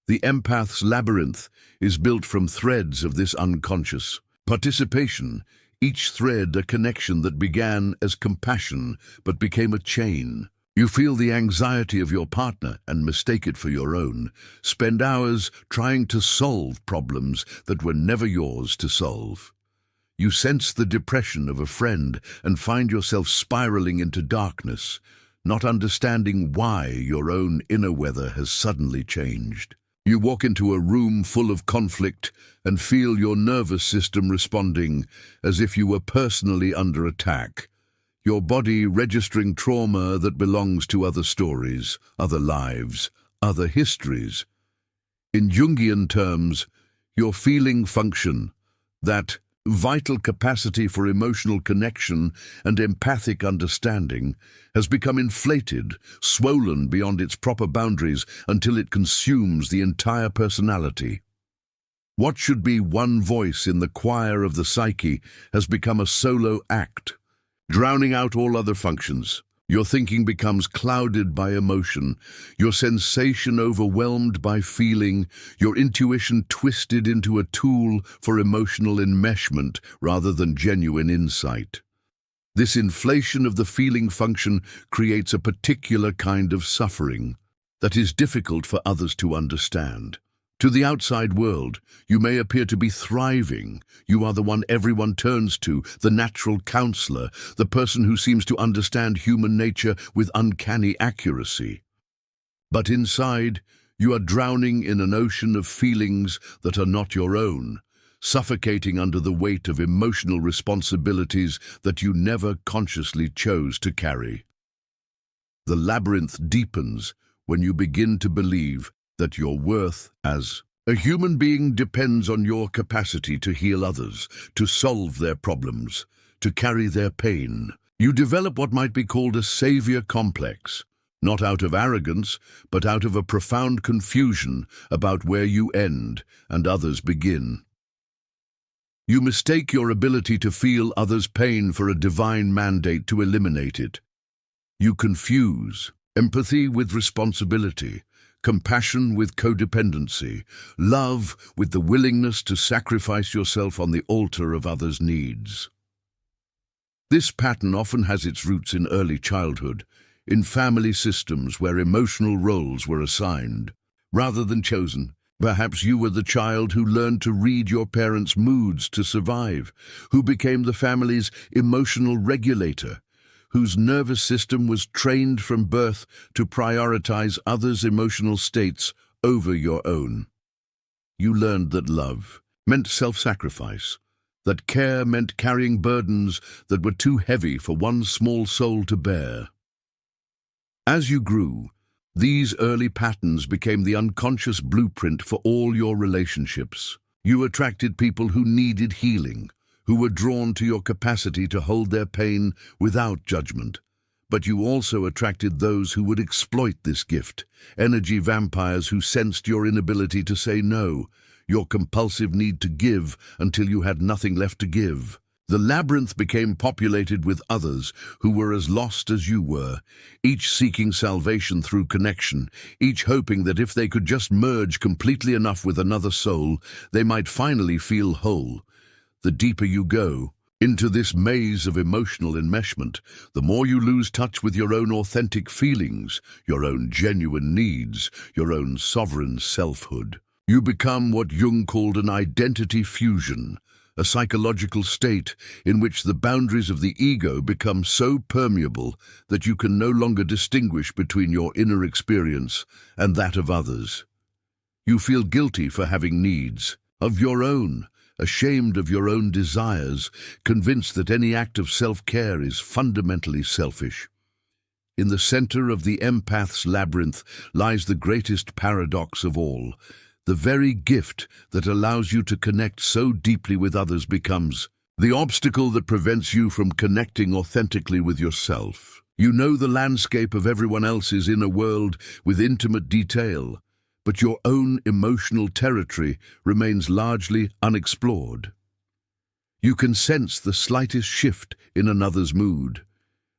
The empath's labyrinth is built from threads of this unconscious participation, each thread a connection that began as compassion but became a chain. You feel the anxiety of your partner and mistake it for your own. Spend hours trying to solve problems that were never yours to solve. You sense the depression of a friend and find yourself spiraling into darkness, not understanding why your own inner weather has suddenly changed. You walk into a room full of conflict and feel your nervous system responding as if you were personally under attack, your body registering trauma that belongs to other stories, other lives, other histories. In Jungian terms, your feeling function, that vital capacity for emotional connection and empathic understanding, has become inflated, swollen beyond its proper boundaries until it consumes the entire personality. What should be one voice in the choir of the psyche has become a solo act, drowning out all other functions. Your thinking becomes clouded by emotion, your sensation overwhelmed by feeling, your intuition twisted into a tool for emotional enmeshment rather than genuine insight. This inflation of the feeling function creates a particular kind of suffering that is difficult for others to understand. To the outside world, you may appear to be thriving. You are the one everyone turns to, the natural counselor, the person who seems to understand human nature with uncanny accuracy. But inside, you are drowning in an ocean of feelings that are not your own, suffocating under the weight of emotional responsibilities that you never consciously chose to carry. The labyrinth deepens when you begin to believe that your worth as a human being depends on your capacity to heal others, to solve their problems, to carry their pain. You develop what might be called a savior complex, not out of arrogance, but out of a profound confusion about where you end and others begin. You mistake your ability to feel others' pain for a divine mandate to eliminate it. You confuse empathy with responsibility, compassion with codependency, love with the willingness to sacrifice yourself on the altar of others' needs. This pattern often has its roots in early childhood, in family systems where emotional roles were assigned, rather than chosen. Perhaps you were the child who learned to read your parents' moods to survive, who became the family's emotional regulator, whose nervous system was trained from birth to prioritize others' emotional states over your own. You learned that love meant self-sacrifice, that care meant carrying burdens that were too heavy for one small soul to bear. As you grew, these early patterns became the unconscious blueprint for all your relationships. You attracted people who needed healing, who were drawn to your capacity to hold their pain without judgment. But you also attracted those who would exploit this gift, energy vampires who sensed your inability to say no, your compulsive need to give until you had nothing left to give. The labyrinth became populated with others who were as lost as you were, each seeking salvation through connection, each hoping that if they could just merge completely enough with another soul, they might finally feel whole. The deeper you go, into this maze of emotional enmeshment, the more you lose touch with your own authentic feelings, your own genuine needs, your own sovereign selfhood. You become what Jung called an identity fusion, a psychological state in which the boundaries of the ego become so permeable that you can no longer distinguish between your inner experience and that of others. You feel guilty for having needs of your own, ashamed of your own desires, convinced that any act of self-care is fundamentally selfish. In the center of the empath's labyrinth lies the greatest paradox of all. The very gift that allows you to connect so deeply with others becomes the obstacle that prevents you from connecting authentically with yourself. You know the landscape of everyone else's inner world with intimate detail, but your own emotional territory remains largely unexplored. You can sense the slightest shift in another's mood,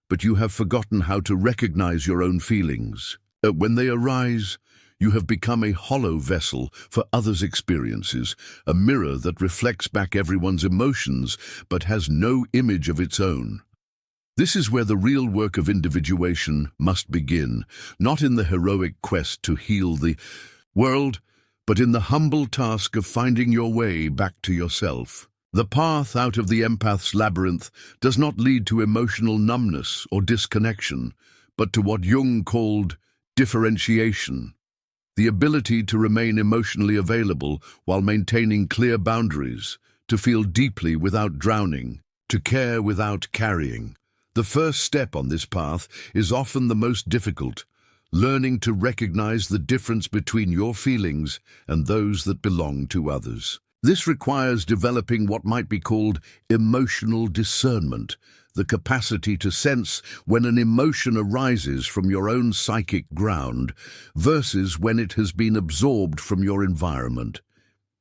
but you have forgotten how to recognize your own feelings. When they arise, you have become a hollow vessel for others' experiences, a mirror that reflects back everyone's emotions but has no image of its own. This is where the real work of individuation must begin, not in the heroic quest to heal the world, but in the humble task of finding your way back to yourself. The path out of the empath's labyrinth does not lead to emotional numbness or disconnection, but to what Jung called differentiation, the ability to remain emotionally available while maintaining clear boundaries, to feel deeply without drowning, to care without carrying. The first step on this path is often the most difficult, learning to recognize the difference between your feelings and those that belong to others. This requires developing what might be called emotional discernment, the capacity to sense when an emotion arises from your own psychic ground versus when it has been absorbed from your environment.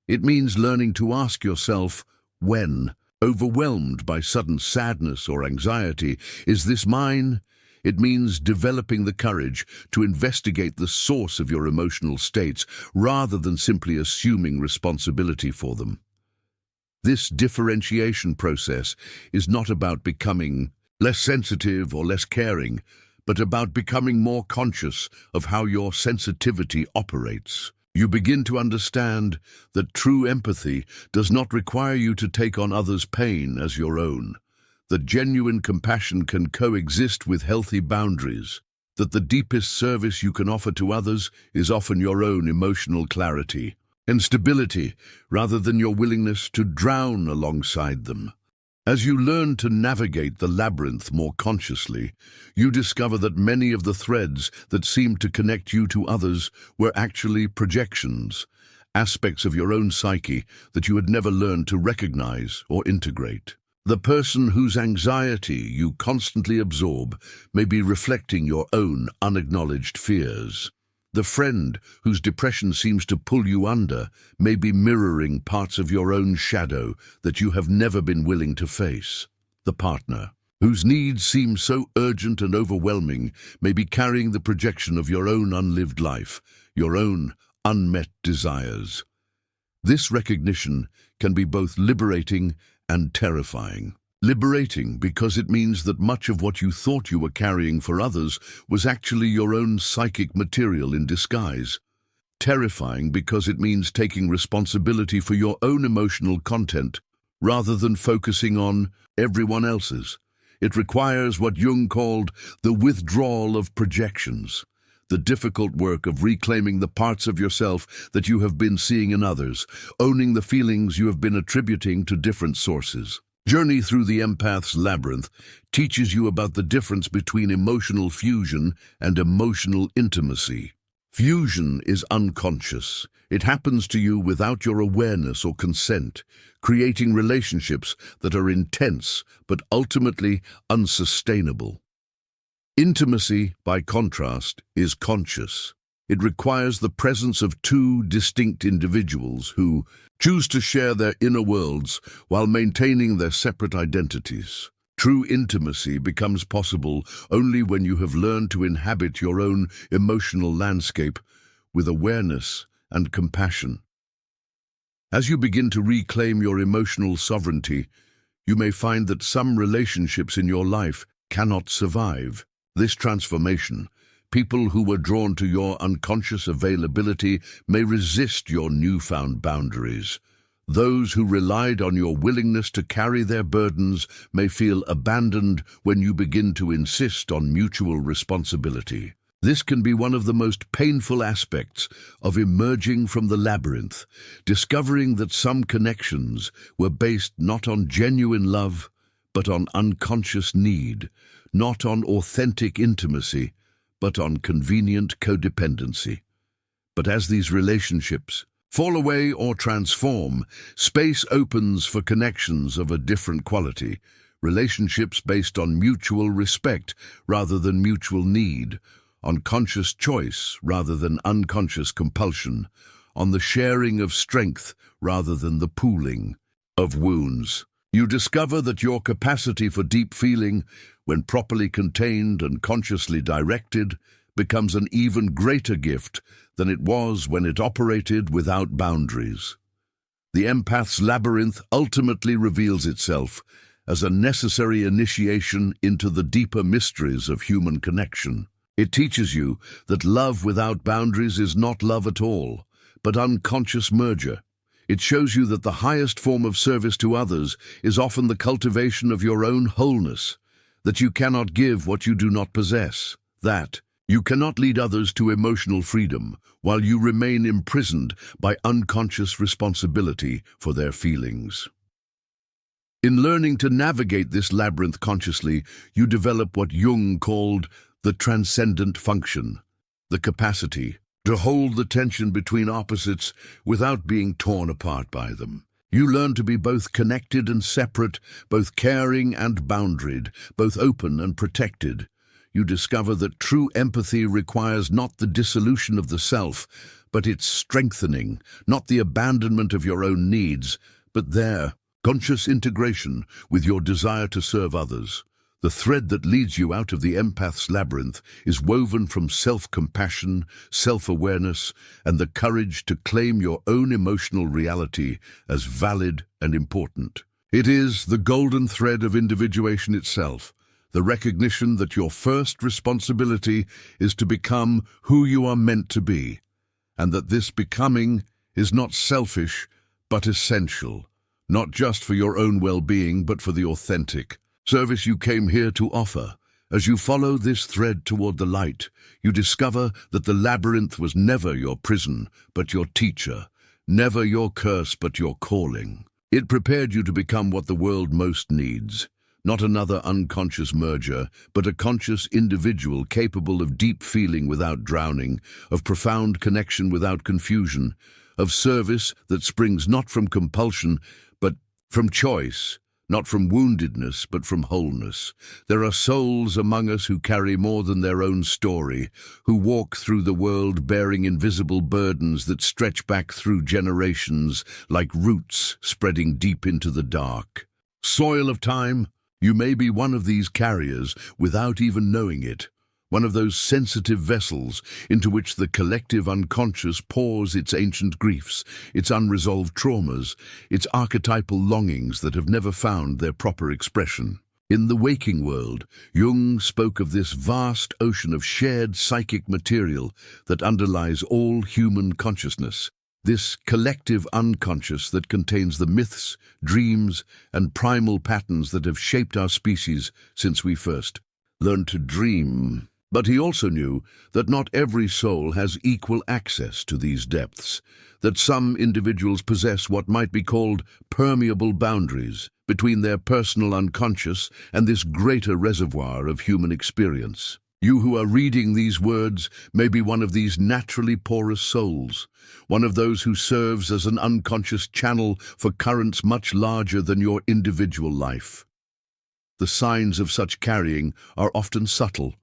It means learning to ask yourself, when overwhelmed by sudden sadness or anxiety, is this mine? It means developing the courage to investigate the source of your emotional states rather than simply assuming responsibility for them. This differentiation process is not about becoming less sensitive or less caring, but about becoming more conscious of how your sensitivity operates. You begin to understand that true empathy does not require you to take on others' pain as your own, that genuine compassion can coexist with healthy boundaries, that the deepest service you can offer to others is often your own emotional clarity and stability, rather than your willingness to drown alongside them. As you learn to navigate the labyrinth more consciously, you discover that many of the threads that seem to connect you to others were actually projections, aspects of your own psyche that you had never learned to recognize or integrate. The person whose anxiety you constantly absorb may be reflecting your own unacknowledged fears. The friend whose depression seems to pull you under may be mirroring parts of your own shadow that you have never been willing to face. The partner whose needs seem so urgent and overwhelming may be carrying the projection of your own unlived life, your own unmet desires. This recognition can be both liberating and terrifying. Liberating because it means that much of what you thought you were carrying for others was actually your own psychic material in disguise. Terrifying because it means taking responsibility for your own emotional content rather than focusing on everyone else's. It requires what Jung called the withdrawal of projections, the difficult work of reclaiming the parts of yourself that you have been seeing in others, owning the feelings you have been attributing to different sources. Journey through the empath's labyrinth teaches you about the difference between emotional fusion and emotional intimacy. Fusion is unconscious. It happens to you without your awareness or consent, creating relationships that are intense but ultimately unsustainable. Intimacy, by contrast, is conscious. It requires the presence of two distinct individuals who choose to share their inner worlds while maintaining their separate identities. True intimacy becomes possible only when you have learned to inhabit your own emotional landscape with awareness and compassion. As you begin to reclaim your emotional sovereignty, you may find that some relationships in your life cannot survive. This transformation, people who were drawn to your unconscious availability may resist your newfound boundaries. Those who relied on your willingness to carry their burdens may feel abandoned when you begin to insist on mutual responsibility. This can be one of the most painful aspects of emerging from the labyrinth, discovering that some connections were based not on genuine love, but on unconscious need, not on authentic intimacy, but on convenient codependency. But as these relationships fall away or transform, space opens for connections of a different quality, relationships based on mutual respect rather than mutual need, on conscious choice rather than unconscious compulsion, on the sharing of strength rather than the pooling of wounds. You discover that your capacity for deep feeling, when properly contained and consciously directed, becomes an even greater gift than it was when it operated without boundaries. The empath's labyrinth ultimately reveals itself as a necessary initiation into the deeper mysteries of human connection. It teaches you that love without boundaries is not love at all, but unconscious merger. It shows you that the highest form of service to others is often the cultivation of your own wholeness, that you cannot give what you do not possess, that you cannot lead others to emotional freedom while you remain imprisoned by unconscious responsibility for their feelings. In learning to navigate this labyrinth consciously, you develop what Jung called the transcendent function, the capacity to hold the tension between opposites without being torn apart by them. You learn to be both connected and separate, both caring and boundaried, both open and protected. You discover that true empathy requires not the dissolution of the self, but its strengthening, not the abandonment of your own needs, but their conscious integration with your desire to serve others. The thread that leads you out of the empath's labyrinth is woven from self-compassion, self-awareness, and the courage to claim your own emotional reality as valid and important. It is the golden thread of individuation itself, the recognition that your first responsibility is to become who you are meant to be, and that this becoming is not selfish, but essential, not just for your own well-being, but for the authentic service you came here to offer. As you follow this thread toward the light, you discover that the labyrinth was never your prison, but your teacher, never your curse, but your calling. It prepared you to become what the world most needs, not another unconscious merger, but a conscious individual capable of deep feeling without drowning, of profound connection without confusion, of service that springs not from compulsion, but from choice, not from woundedness, but from wholeness. There are souls among us who carry more than their own story, who walk through the world bearing invisible burdens that stretch back through generations like roots spreading deep into the dark. Soil of time, you may be one of these carriers without even knowing it, one of those sensitive vessels into which the collective unconscious pours its ancient griefs, its unresolved traumas, its archetypal longings that have never found their proper expression. In the waking world, Jung spoke of this vast ocean of shared psychic material that underlies all human consciousness, this collective unconscious that contains the myths, dreams, and primal patterns that have shaped our species since we first learned to dream. But he also knew that not every soul has equal access to these depths, that some individuals possess what might be called permeable boundaries between their personal unconscious and this greater reservoir of human experience. You who are reading these words may be one of these naturally porous souls, one of those who serves as an unconscious channel for currents much larger than your individual life. The signs of such carrying are often subtle,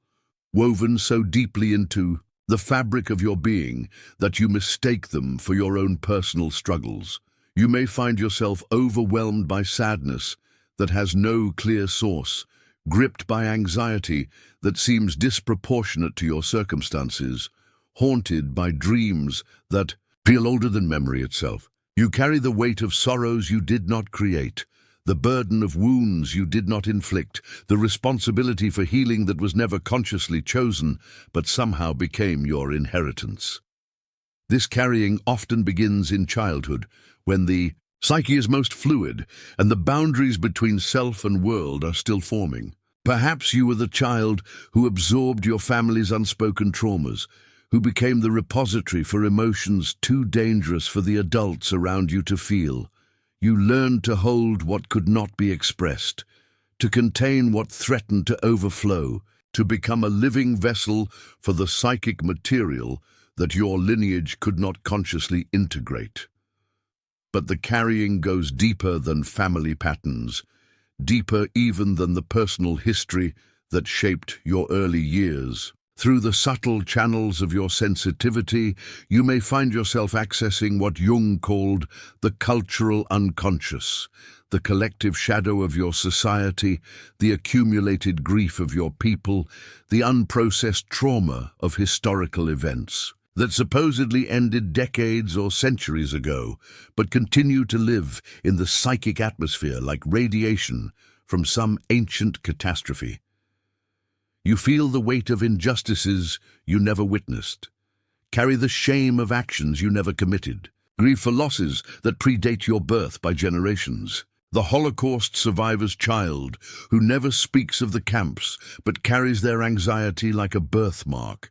woven so deeply into the fabric of your being that you mistake them for your own personal struggles. You may find yourself overwhelmed by sadness that has no clear source, gripped by anxiety that seems disproportionate to your circumstances, haunted by dreams that feel older than memory itself. You carry the weight of sorrows you did not create, The burden of wounds you did not inflict, the responsibility for healing that was never consciously chosen, but somehow became your inheritance. This carrying often begins in childhood, when the psyche is most fluid and the boundaries between self and world are still forming. Perhaps you were the child who absorbed your family's unspoken traumas, who became the repository for emotions too dangerous for the adults around you to feel. You learned to hold what could not be expressed, to contain what threatened to overflow, to become a living vessel for the psychic material that your lineage could not consciously integrate. But the carrying goes deeper than family patterns, deeper even than the personal history that shaped your early years. Through the subtle channels of your sensitivity, you may find yourself accessing what Jung called the cultural unconscious, the collective shadow of your society, the accumulated grief of your people, the unprocessed trauma of historical events that supposedly ended decades or centuries ago, but continue to live in the psychic atmosphere like radiation from some ancient catastrophe. You feel the weight of injustices you never witnessed, carry the shame of actions you never committed, grieve for losses that predate your birth by generations. The Holocaust survivor's child who never speaks of the camps but carries their anxiety like a birthmark.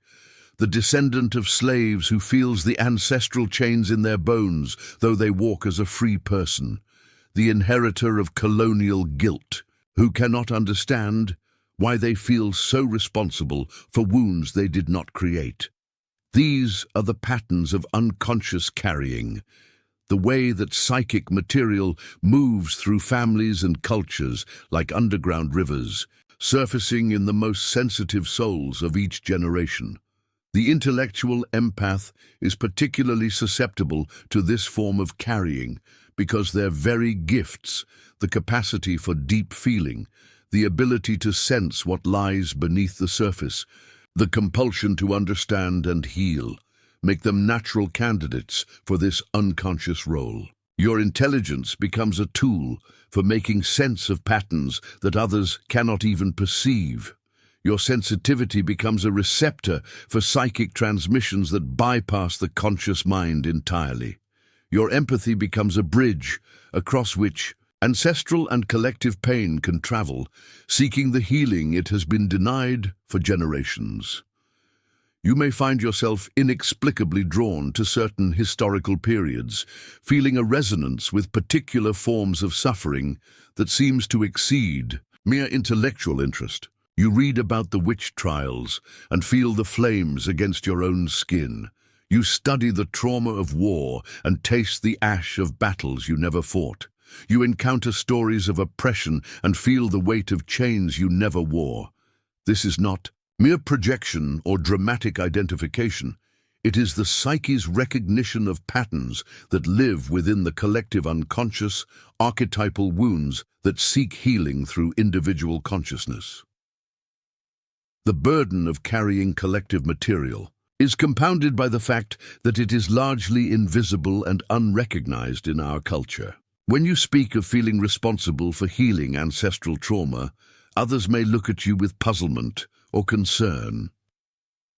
The descendant of slaves who feels the ancestral chains in their bones though they walk as a free person. The inheritor of colonial guilt who cannot understand why they feel so responsible for wounds they did not create. These are the patterns of unconscious carrying, the way that psychic material moves through families and cultures like underground rivers, surfacing in the most sensitive souls of each generation. The intellectual empath is particularly susceptible to this form of carrying because their very gifts, the capacity for deep feeling, the ability to sense what lies beneath the surface, the compulsion to understand and heal, make them natural candidates for this unconscious role. Your intelligence becomes a tool for making sense of patterns that others cannot even perceive. Your sensitivity becomes a receptor for psychic transmissions that bypass the conscious mind entirely. Your empathy becomes a bridge across which ancestral and collective pain can travel, seeking the healing it has been denied for generations. You may find yourself inexplicably drawn to certain historical periods, feeling a resonance with particular forms of suffering that seems to exceed mere intellectual interest. You read about the witch trials and feel the flames against your own skin. You study the trauma of war and taste the ash of battles you never fought. You encounter stories of oppression and feel the weight of chains you never wore. This is not mere projection or dramatic identification. It is the psyche's recognition of patterns that live within the collective unconscious, archetypal wounds that seek healing through individual consciousness. The burden of carrying collective material is compounded by the fact that it is largely invisible and unrecognized in our culture. When you speak of feeling responsible for healing ancestral trauma, others may look at you with puzzlement or concern.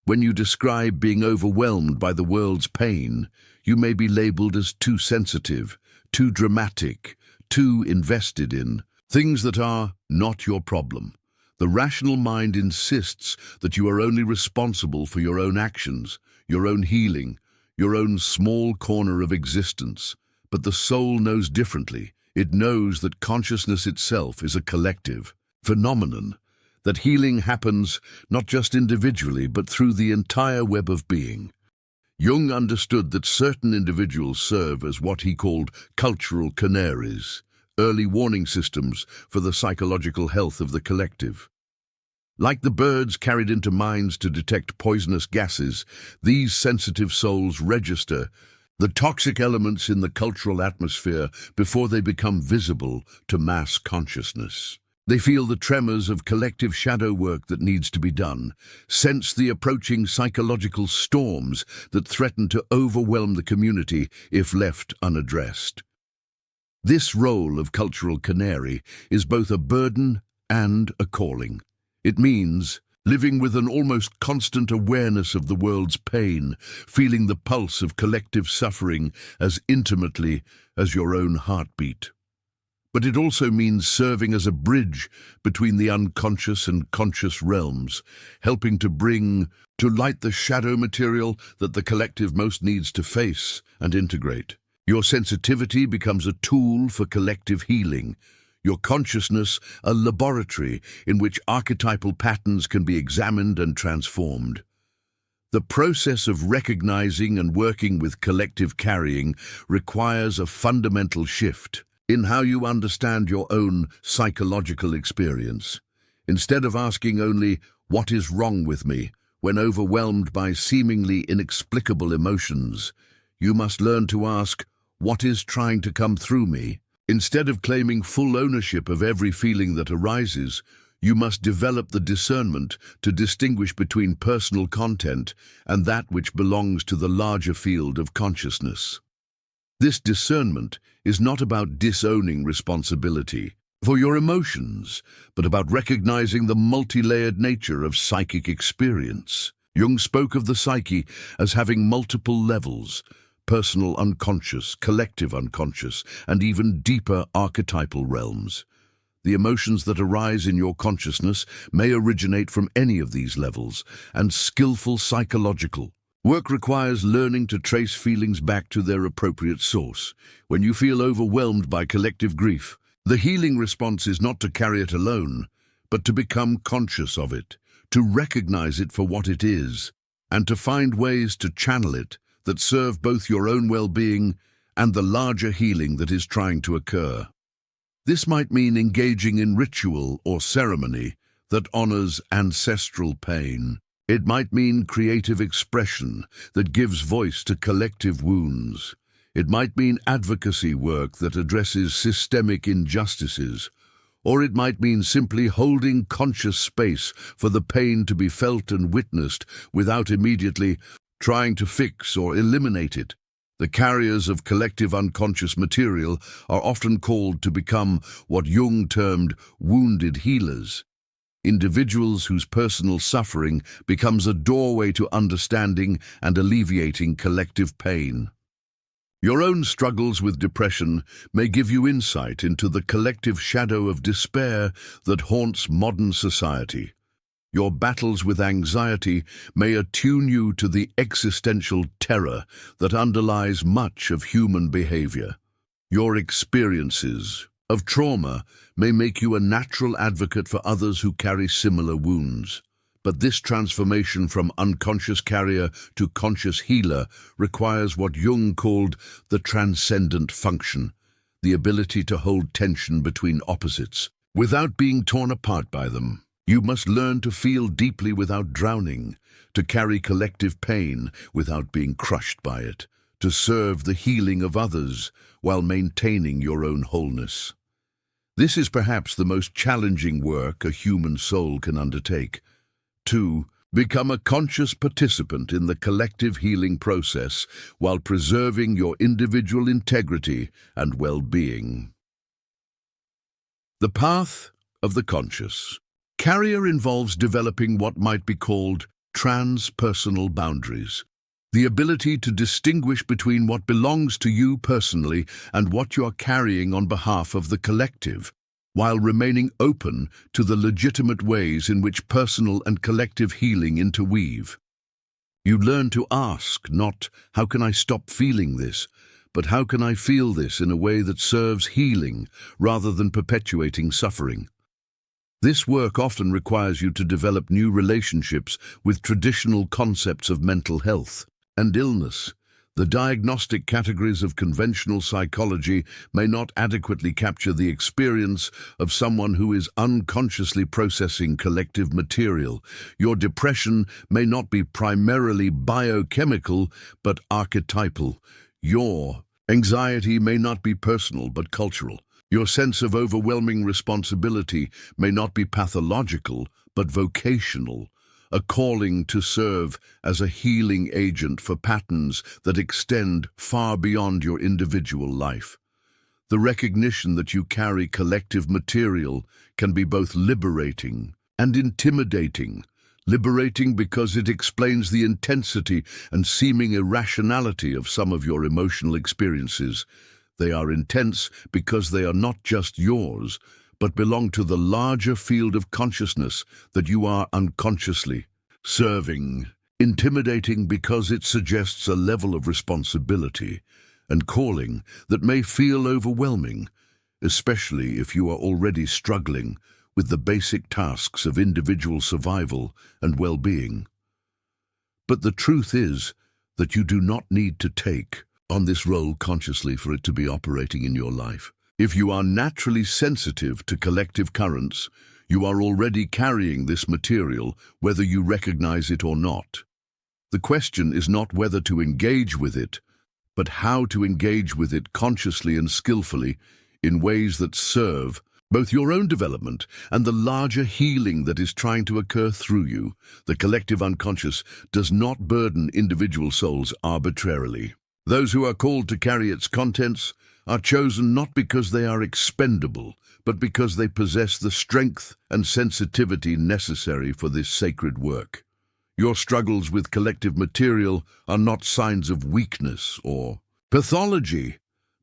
When you describe being overwhelmed by the world's pain, you may be labeled as too sensitive, too dramatic, too invested in things that are not your problem. The rational mind insists that you are only responsible for your own actions, your own healing, your own small corner of existence. But the soul knows differently. It knows that consciousness itself is a collective phenomenon, that healing happens not just individually but through the entire web of being. Jung understood that certain individuals serve as what he called cultural canaries, early warning systems for the psychological health of the collective. Like the birds carried into mines to detect poisonous gases, these sensitive souls register the toxic elements in the cultural atmosphere before they become visible to mass consciousness. They feel the tremors of collective shadow work that needs to be done, sense the approaching psychological storms that threaten to overwhelm the community if left unaddressed. This role of cultural canary is both a burden and a calling. It means living with an almost constant awareness of the world's pain, feeling the pulse of collective suffering as intimately as your own heartbeat. But it also means serving as a bridge between the unconscious and conscious realms, helping to bring to light the shadow material that the collective most needs to face and integrate. Your sensitivity becomes a tool for collective healing, your consciousness a laboratory in which archetypal patterns can be examined and transformed. The process of recognizing and working with collective carrying requires a fundamental shift in how you understand your own psychological experience. Instead of asking only, "What is wrong with me?" when overwhelmed by seemingly inexplicable emotions, you must learn to ask, "What is trying to come through me?" Instead of claiming full ownership of every feeling that arises, you must develop the discernment to distinguish between personal content and that which belongs to the larger field of consciousness. This discernment is not about disowning responsibility for your emotions, but about recognizing the multi-layered nature of psychic experience. Jung spoke of the psyche as having multiple levels: personal unconscious, collective unconscious, and even deeper archetypal realms. The emotions that arise in your consciousness may originate from any of these levels, and skillful psychological work requires learning to trace feelings back to their appropriate source. When you feel overwhelmed by collective grief, the healing response is not to carry it alone, but to become conscious of it, to recognize it for what it is, and to find ways to channel it that serve both your own well-being and the larger healing that is trying to occur. This might mean engaging in ritual or ceremony that honors ancestral pain. It might mean creative expression that gives voice to collective wounds. It might mean advocacy work that addresses systemic injustices. Or it might mean simply holding conscious space for the pain to be felt and witnessed without immediately trying to fix or eliminate it. The carriers of collective unconscious material are often called to become what Jung termed wounded healers. Individuals whose personal suffering becomes a doorway to understanding and alleviating collective pain. Your own struggles with depression may give you insight into the collective shadow of despair that haunts modern society. Your battles with anxiety may attune you to the existential terror that underlies much of human behavior. Your experiences of trauma may make you a natural advocate for others who carry similar wounds. But this transformation from unconscious carrier to conscious healer requires what Jung called the transcendent function, the ability to hold tension between opposites without being torn apart by them. You must learn to feel deeply without drowning, to carry collective pain without being crushed by it, to serve the healing of others while maintaining your own wholeness. This is perhaps the most challenging work a human soul can undertake. To become a conscious participant in the collective healing process while preserving your individual integrity and well-being. The path of the conscious carrier involves developing what might be called transpersonal boundaries, the ability to distinguish between what belongs to you personally and what you are carrying on behalf of the collective, while remaining open to the legitimate ways in which personal and collective healing interweave. You learn to ask not, "How can I stop feeling this?" but "How can I feel this in a way that serves healing rather than perpetuating suffering?" This work often requires you to develop new relationships with traditional concepts of mental health and illness. The diagnostic categories of conventional psychology may not adequately capture the experience of someone who is unconsciously processing collective material. Your depression may not be primarily biochemical, but archetypal. Your anxiety may not be personal, but cultural. Your sense of overwhelming responsibility may not be pathological, but vocational, a calling to serve as a healing agent for patterns that extend far beyond your individual life. The recognition that you carry collective material can be both liberating and intimidating. Liberating because it explains the intensity and seeming irrationality of some of your emotional experiences. They are intense because they are not just yours, but belong to the larger field of consciousness that you are unconsciously serving. Intimidating because it suggests a level of responsibility and calling that may feel overwhelming, especially if you are already struggling with the basic tasks of individual survival and well-being. But the truth is that you do not need to take on this role consciously for it to be operating in your life. If you are naturally sensitive to collective currents, you are already carrying this material, whether you recognize it or not. The question is not whether to engage with it, but how to engage with it consciously and skillfully in ways that serve both your own development and the larger healing that is trying to occur through you. The collective unconscious does not burden individual souls arbitrarily. Those who are called to carry its contents are chosen not because they are expendable, but because they possess the strength and sensitivity necessary for this sacred work. Your struggles with collective material are not signs of weakness or pathology,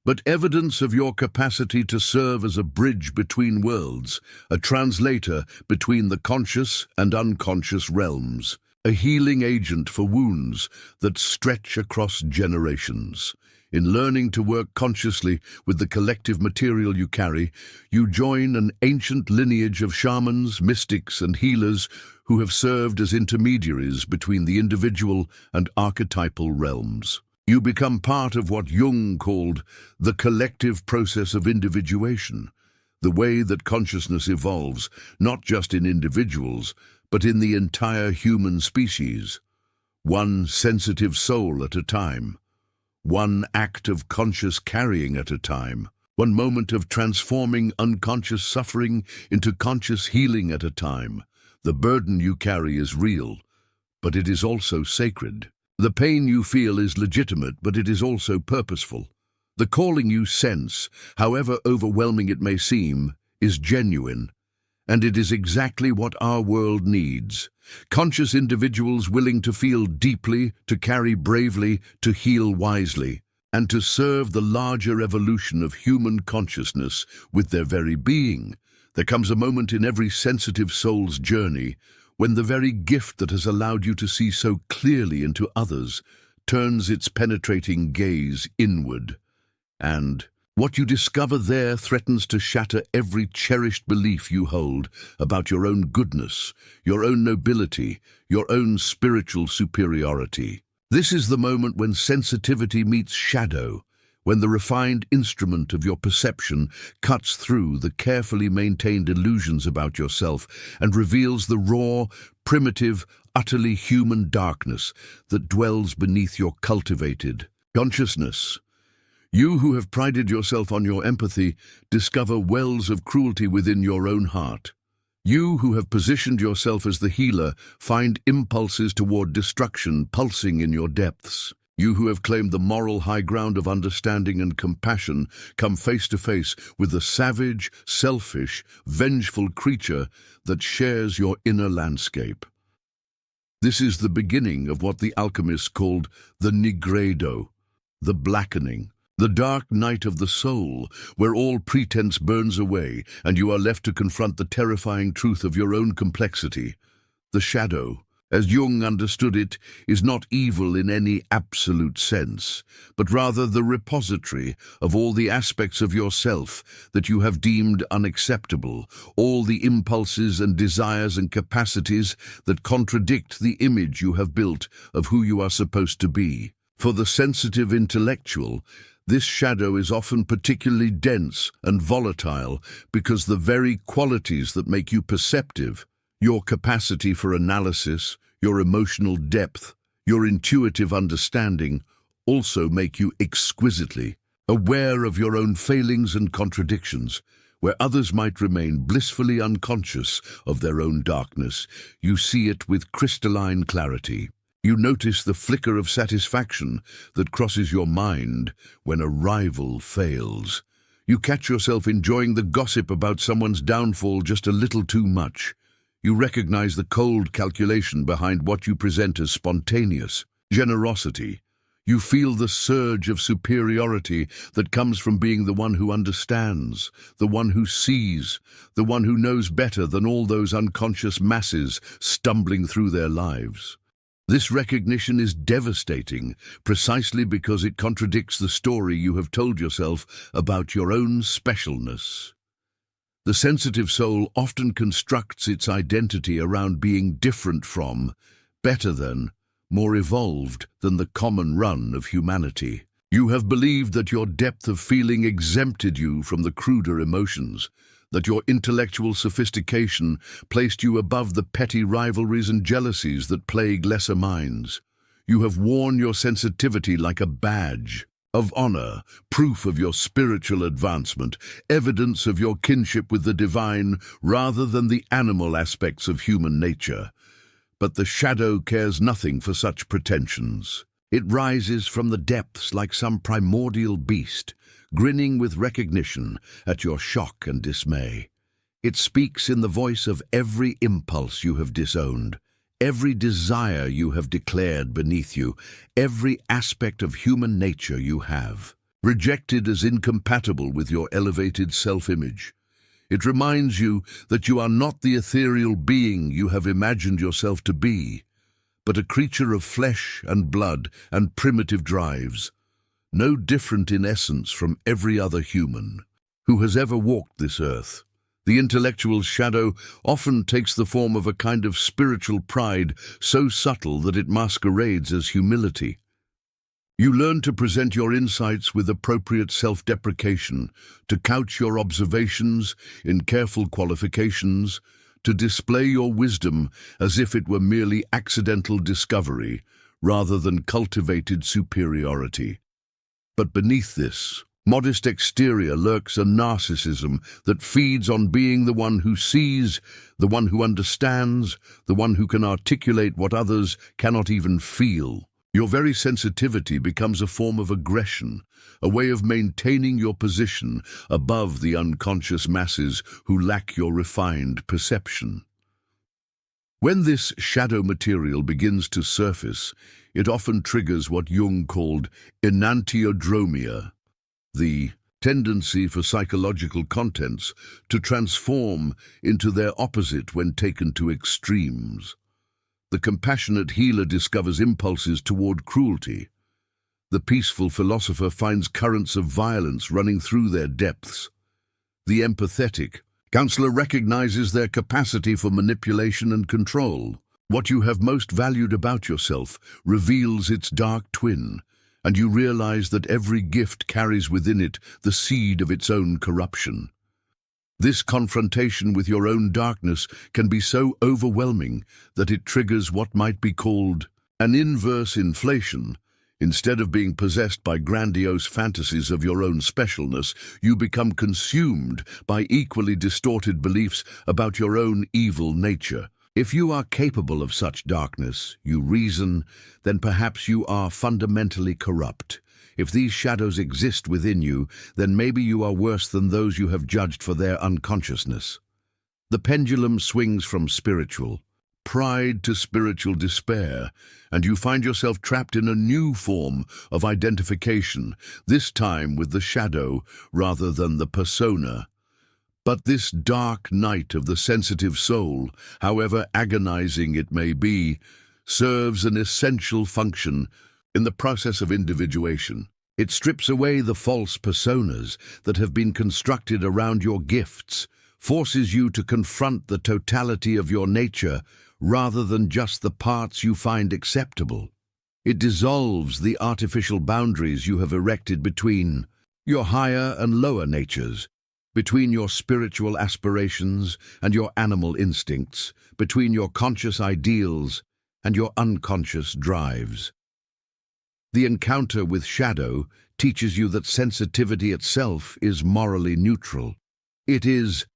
but evidence of your capacity to serve as a bridge between worlds, a translator between the conscious and unconscious realms, a healing agent for wounds that stretch across generations. In learning to work consciously with the collective material you carry, you join an ancient lineage of shamans, mystics, and healers who have served as intermediaries between the individual and archetypal realms. You become part of what Jung called the collective process of individuation, the way that consciousness evolves, not just in individuals, but in the entire human species, one sensitive soul at a time, one act of conscious carrying at a time, one moment of transforming unconscious suffering into conscious healing at a time. The burden you carry is real, but it is also sacred. The pain you feel is legitimate, but it is also purposeful. The calling you sense, however overwhelming it may seem, is genuine, and it is exactly what our world needs. Conscious individuals willing to feel deeply, to carry bravely, to heal wisely, and to serve the larger evolution of human consciousness with their very being. There comes a moment in every sensitive soul's journey when the very gift that has allowed you to see so clearly into others turns its penetrating gaze inward, and what you discover there threatens to shatter every cherished belief you hold about your own goodness, your own nobility, your own spiritual superiority. This is the moment when sensitivity meets shadow, when the refined instrument of your perception cuts through the carefully maintained illusions about yourself and reveals the raw, primitive, utterly human darkness that dwells beneath your cultivated consciousness. You who have prided yourself on your empathy discover wells of cruelty within your own heart. You who have positioned yourself as the healer find impulses toward destruction pulsing in your depths. You who have claimed the moral high ground of understanding and compassion come face to face with the savage, selfish, vengeful creature that shares your inner landscape. This is the beginning of what the alchemists called the Nigredo, the blackening, the dark night of the soul, where all pretense burns away and you are left to confront the terrifying truth of your own complexity. The shadow, as Jung understood it, is not evil in any absolute sense, but rather the repository of all the aspects of yourself that you have deemed unacceptable, all the impulses and desires and capacities that contradict the image you have built of who you are supposed to be. For the sensitive intellectual, this shadow is often particularly dense and volatile because the very qualities that make you perceptive, your capacity for analysis, your emotional depth, your intuitive understanding, also make you exquisitely aware of your own failings and contradictions. Where others might remain blissfully unconscious of their own darkness, you see it with crystalline clarity. You notice the flicker of satisfaction that crosses your mind when a rival fails. You catch yourself enjoying the gossip about someone's downfall just a little too much. You recognize the cold calculation behind what you present as spontaneous generosity. You feel the surge of superiority that comes from being the one who understands, the one who sees, the one who knows better than all those unconscious masses stumbling through their lives. This recognition is devastating, precisely because it contradicts the story you have told yourself about your own specialness. The sensitive soul often constructs its identity around being different from, better than, more evolved than the common run of humanity. You have believed that your depth of feeling exempted you from the cruder emotions, that your intellectual sophistication placed you above the petty rivalries and jealousies that plague lesser minds. You have worn your sensitivity like a badge of honor, proof of your spiritual advancement, evidence of your kinship with the divine rather than the animal aspects of human nature. But the shadow cares nothing for such pretensions. It rises from the depths like some primordial beast, grinning with recognition at your shock and dismay. It speaks in the voice of every impulse you have disowned, every desire you have declared beneath you, every aspect of human nature you have rejected as incompatible with your elevated self-image. It reminds you that you are not the ethereal being you have imagined yourself to be, but a creature of flesh and blood and primitive drives, no different in essence from every other human who has ever walked this earth. The intellectual shadow often takes the form of a kind of spiritual pride so subtle that it masquerades as humility. You learn to present your insights with appropriate self-deprecation, to couch your observations in careful qualifications, to display your wisdom as if it were merely accidental discovery rather than cultivated superiority. But beneath this modest exterior lurks a narcissism that feeds on being the one who sees, the one who understands, the one who can articulate what others cannot even feel. Your very sensitivity becomes a form of aggression, a way of maintaining your position above the unconscious masses who lack your refined perception. When this shadow material begins to surface, it often triggers what Jung called Enantiodromia, the tendency for psychological contents to transform into their opposite when taken to extremes. The compassionate healer discovers impulses toward cruelty. The peaceful philosopher finds currents of violence running through their depths. The empathetic counselor recognizes their capacity for manipulation and control. What you have most valued about yourself reveals its dark twin, and you realize that every gift carries within it the seed of its own corruption. This confrontation with your own darkness can be so overwhelming that it triggers what might be called an inverse inflation. Instead of being possessed by grandiose fantasies of your own specialness, you become consumed by equally distorted beliefs about your own evil nature. If you are capable of such darkness, you reason, then perhaps you are fundamentally corrupt. If these shadows exist within you, then maybe you are worse than those you have judged for their unconsciousness. The pendulum swings from spiritual pride to spiritual despair, and you find yourself trapped in a new form of identification, this time with the shadow rather than the persona. But this dark night of the sensitive soul, however agonizing it may be, serves an essential function in the process of individuation. It strips away the false personas that have been constructed around your gifts, forces you to confront the totality of your nature rather than just the parts you find acceptable. It dissolves the artificial boundaries you have erected between your higher and lower natures, between your spiritual aspirations and your animal instincts, between your conscious ideals and your unconscious drives. The encounter with shadow teaches you that sensitivity itself is morally neutral. It is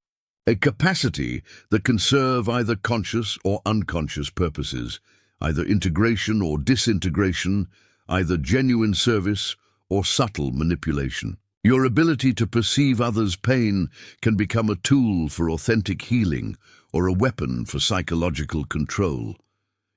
a capacity that can serve either conscious or unconscious purposes, either integration or disintegration, either genuine service or subtle manipulation. Your ability to perceive others' pain can become a tool for authentic healing or a weapon for psychological control.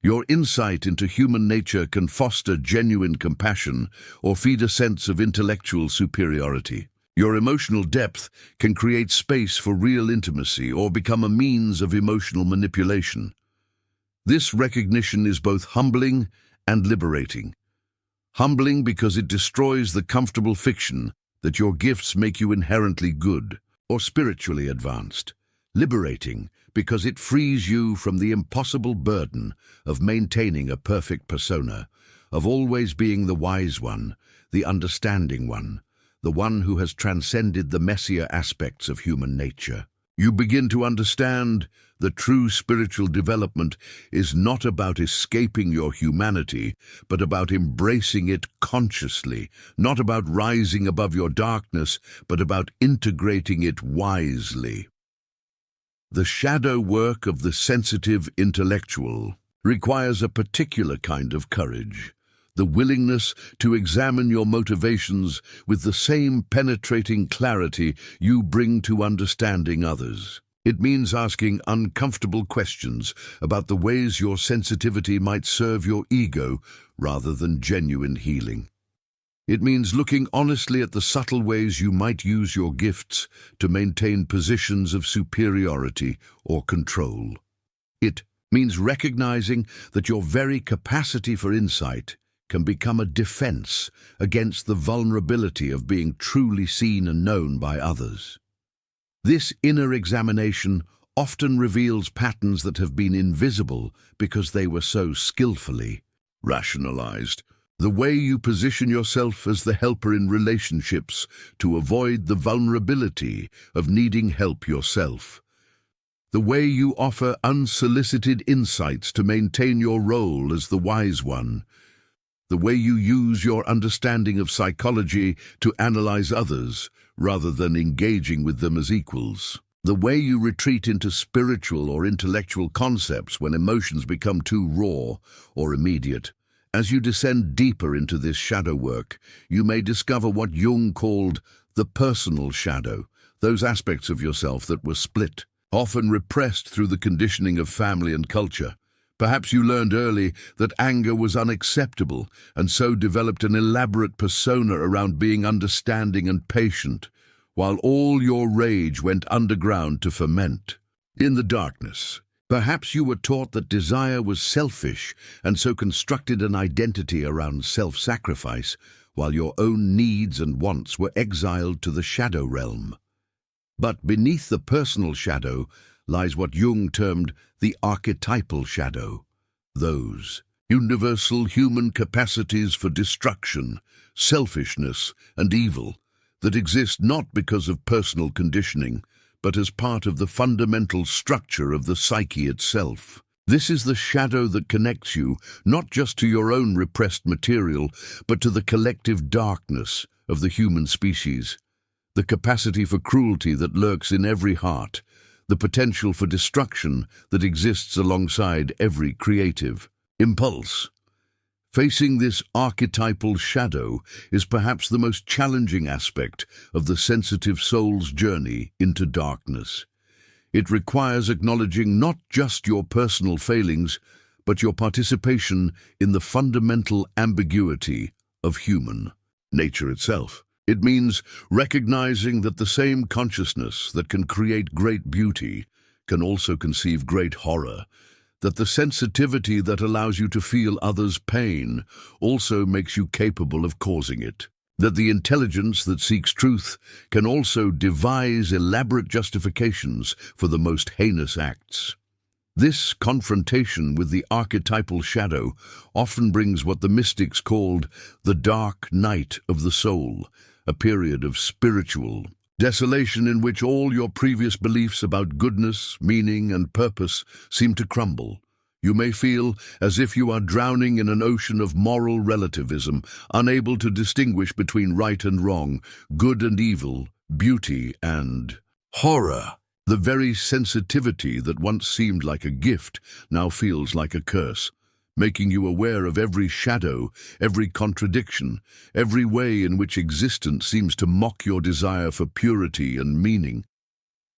Your insight into human nature can foster genuine compassion or feed a sense of intellectual superiority. Your emotional depth can create space for real intimacy or become a means of emotional manipulation. This recognition is both humbling and liberating. Humbling because it destroys the comfortable fiction that your gifts make you inherently good or spiritually advanced. Liberating because it frees you from the impossible burden of maintaining a perfect persona, of always being the wise one, the understanding one, the one who has transcended the messier aspects of human nature. You begin to understand that true spiritual development is not about escaping your humanity, but about embracing it consciously, not about rising above your darkness, but about integrating it wisely. The shadow work of the sensitive intellectual requires a particular kind of courage, the willingness to examine your motivations with the same penetrating clarity you bring to understanding others. It means asking uncomfortable questions about the ways your sensitivity might serve your ego rather than genuine healing. It means looking honestly at the subtle ways you might use your gifts to maintain positions of superiority or control. It means recognizing that your very capacity for insight can become a defense against the vulnerability of being truly seen and known by others. This inner examination often reveals patterns that have been invisible because they were so skillfully rationalized. The way you position yourself as the helper in relationships to avoid the vulnerability of needing help yourself. The way you offer unsolicited insights to maintain your role as the wise one. The way you use your understanding of psychology to analyze others rather than engaging with them as equals. The way you retreat into spiritual or intellectual concepts when emotions become too raw or immediate. As you descend deeper into this shadow work, you may discover what Jung called the personal shadow, those aspects of yourself that were split, often repressed through the conditioning of family and culture. Perhaps you learned early that anger was unacceptable and so developed an elaborate persona around being understanding and patient, while all your rage went underground to ferment. In the darkness, perhaps you were taught that desire was selfish and so constructed an identity around self-sacrifice, while your own needs and wants were exiled to the shadow realm. But beneath the personal shadow lies what Jung termed the archetypal shadow, those universal human capacities for destruction, selfishness, and evil that exist not because of personal conditioning, but as part of the fundamental structure of the psyche itself. This is the shadow that connects you not just to your own repressed material, but to the collective darkness of the human species, the capacity for cruelty that lurks in every heart, the potential for destruction that exists alongside every creative impulse. Facing this archetypal shadow is perhaps the most challenging aspect of the sensitive soul's journey into darkness. It requires acknowledging not just your personal failings, but your participation in the fundamental ambiguity of human nature itself. It means recognizing that the same consciousness that can create great beauty can also conceive great horror, that the sensitivity that allows you to feel others' pain also makes you capable of causing it, that the intelligence that seeks truth can also devise elaborate justifications for the most heinous acts. This confrontation with the archetypal shadow often brings what the mystics called the dark night of the soul, a period of spiritual desolation in which all your previous beliefs about goodness, meaning, and purpose seem to crumble. You may feel as if you are drowning in an ocean of moral relativism, unable to distinguish between right and wrong, good and evil, beauty and horror. The very sensitivity that once seemed like a gift now feels like a curse, making you aware of every shadow, every contradiction, every way in which existence seems to mock your desire for purity and meaning.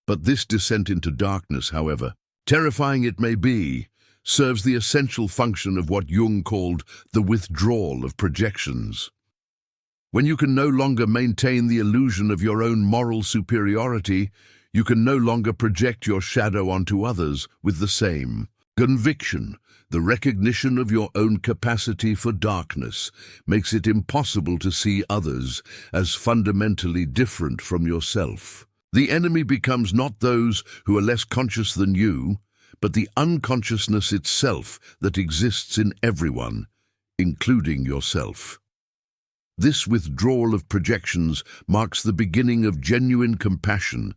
But this descent into darkness, however, terrifying it may be, serves the essential function of what Jung called the withdrawal of projections. When you can no longer maintain the illusion of your own moral superiority, you can no longer project your shadow onto others with the same conviction. The recognition of your own capacity for darkness makes it impossible to see others as fundamentally different from yourself. The enemy becomes not those who are less conscious than you, but the unconsciousness itself that exists in everyone, including yourself. This withdrawal of projections marks the beginning of genuine compassion,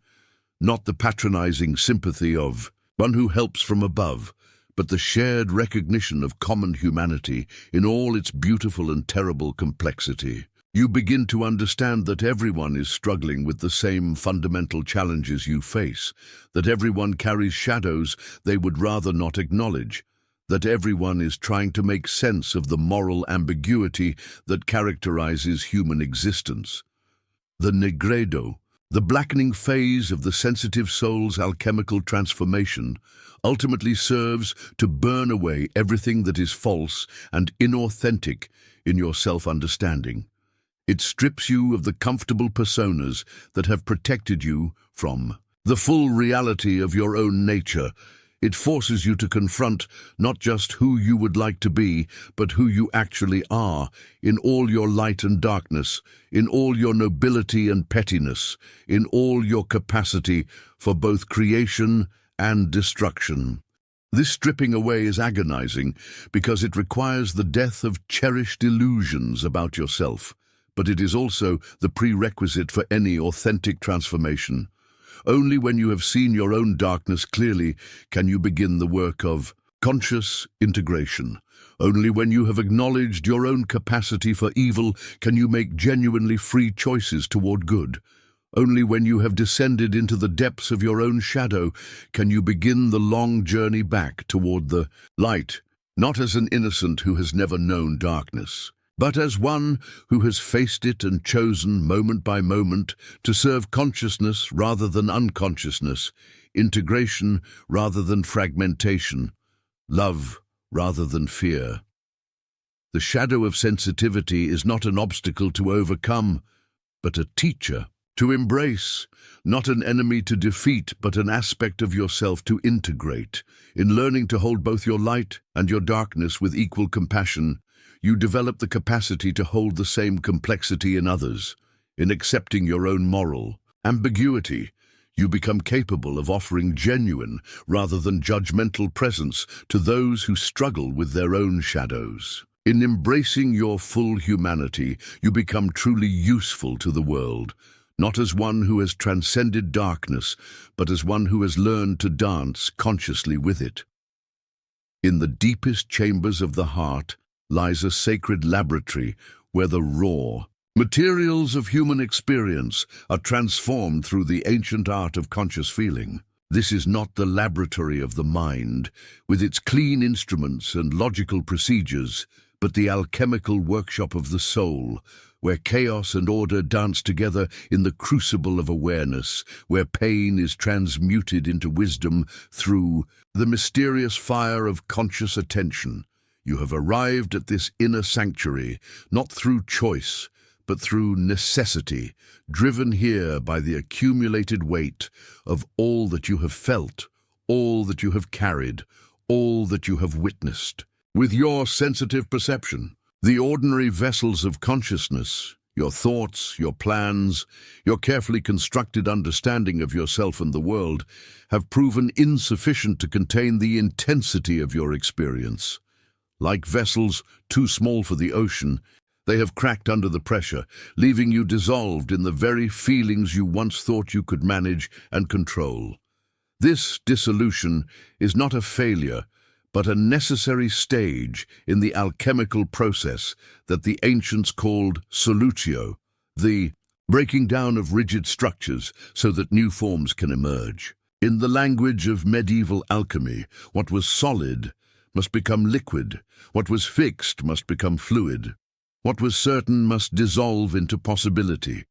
not the patronizing sympathy of one who helps from above, but the shared recognition of common humanity in all its beautiful and terrible complexity. You begin to understand that everyone is struggling with the same fundamental challenges you face, that everyone carries shadows they would rather not acknowledge, that everyone is trying to make sense of the moral ambiguity that characterizes human existence. The Nigredo, the blackening phase of the sensitive soul's alchemical transformation, ultimately serves to burn away everything that is false and inauthentic in your self-understanding. It strips you of the comfortable personas that have protected you from the full reality of your own nature. It forces you to confront not just who you would like to be, but who you actually are, in all your light and darkness, in all your nobility and pettiness, in all your capacity for both creation and destruction. This stripping away is agonizing because it requires the death of cherished illusions about yourself, but it is also the prerequisite for any authentic transformation. Only when you have seen your own darkness clearly can you begin the work of conscious integration. Only when you have acknowledged your own capacity for evil can you make genuinely free choices toward good. Only when you have descended into the depths of your own shadow can you begin the long journey back toward the light, not as an innocent who has never known darkness, but as one who has faced it and chosen moment by moment to serve consciousness rather than unconsciousness, integration rather than fragmentation, love rather than fear. The shadow of sensitivity is not an obstacle to overcome, but a teacher to embrace, not an enemy to defeat, but an aspect of yourself to integrate. In learning to hold both your light and your darkness with equal compassion, you develop the capacity to hold the same complexity in others. In accepting your own moral ambiguity, you become capable of offering genuine rather than judgmental presence to those who struggle with their own shadows. In embracing your full humanity, you become truly useful to the world, not as one who has transcended darkness, but as one who has learned to dance consciously with it. In the deepest chambers of the heart lies a sacred laboratory where the raw materials of human experience are transformed through the ancient art of conscious feeling. This is not the laboratory of the mind, with its clean instruments and logical procedures, but the alchemical workshop of the soul, where chaos and order dance together in the crucible of awareness, where pain is transmuted into wisdom through the mysterious fire of conscious attention. You have arrived at this inner sanctuary, not through choice, but through necessity, driven here by the accumulated weight of all that you have felt, all that you have carried, all that you have witnessed. With your sensitive perception, the ordinary vessels of consciousness, your thoughts, your plans, your carefully constructed understanding of yourself and the world, have proven insufficient to contain the intensity of your experience. Like vessels too small for the ocean, they have cracked under the pressure, leaving you dissolved in the very feelings you once thought you could manage and control. This dissolution is not a failure, but a necessary stage in the alchemical process that the ancients called solutio, the breaking down of rigid structures so that new forms can emerge. In the language of medieval alchemy, what was solid must become liquid. What was fixed must become fluid. What was certain must dissolve into possibility.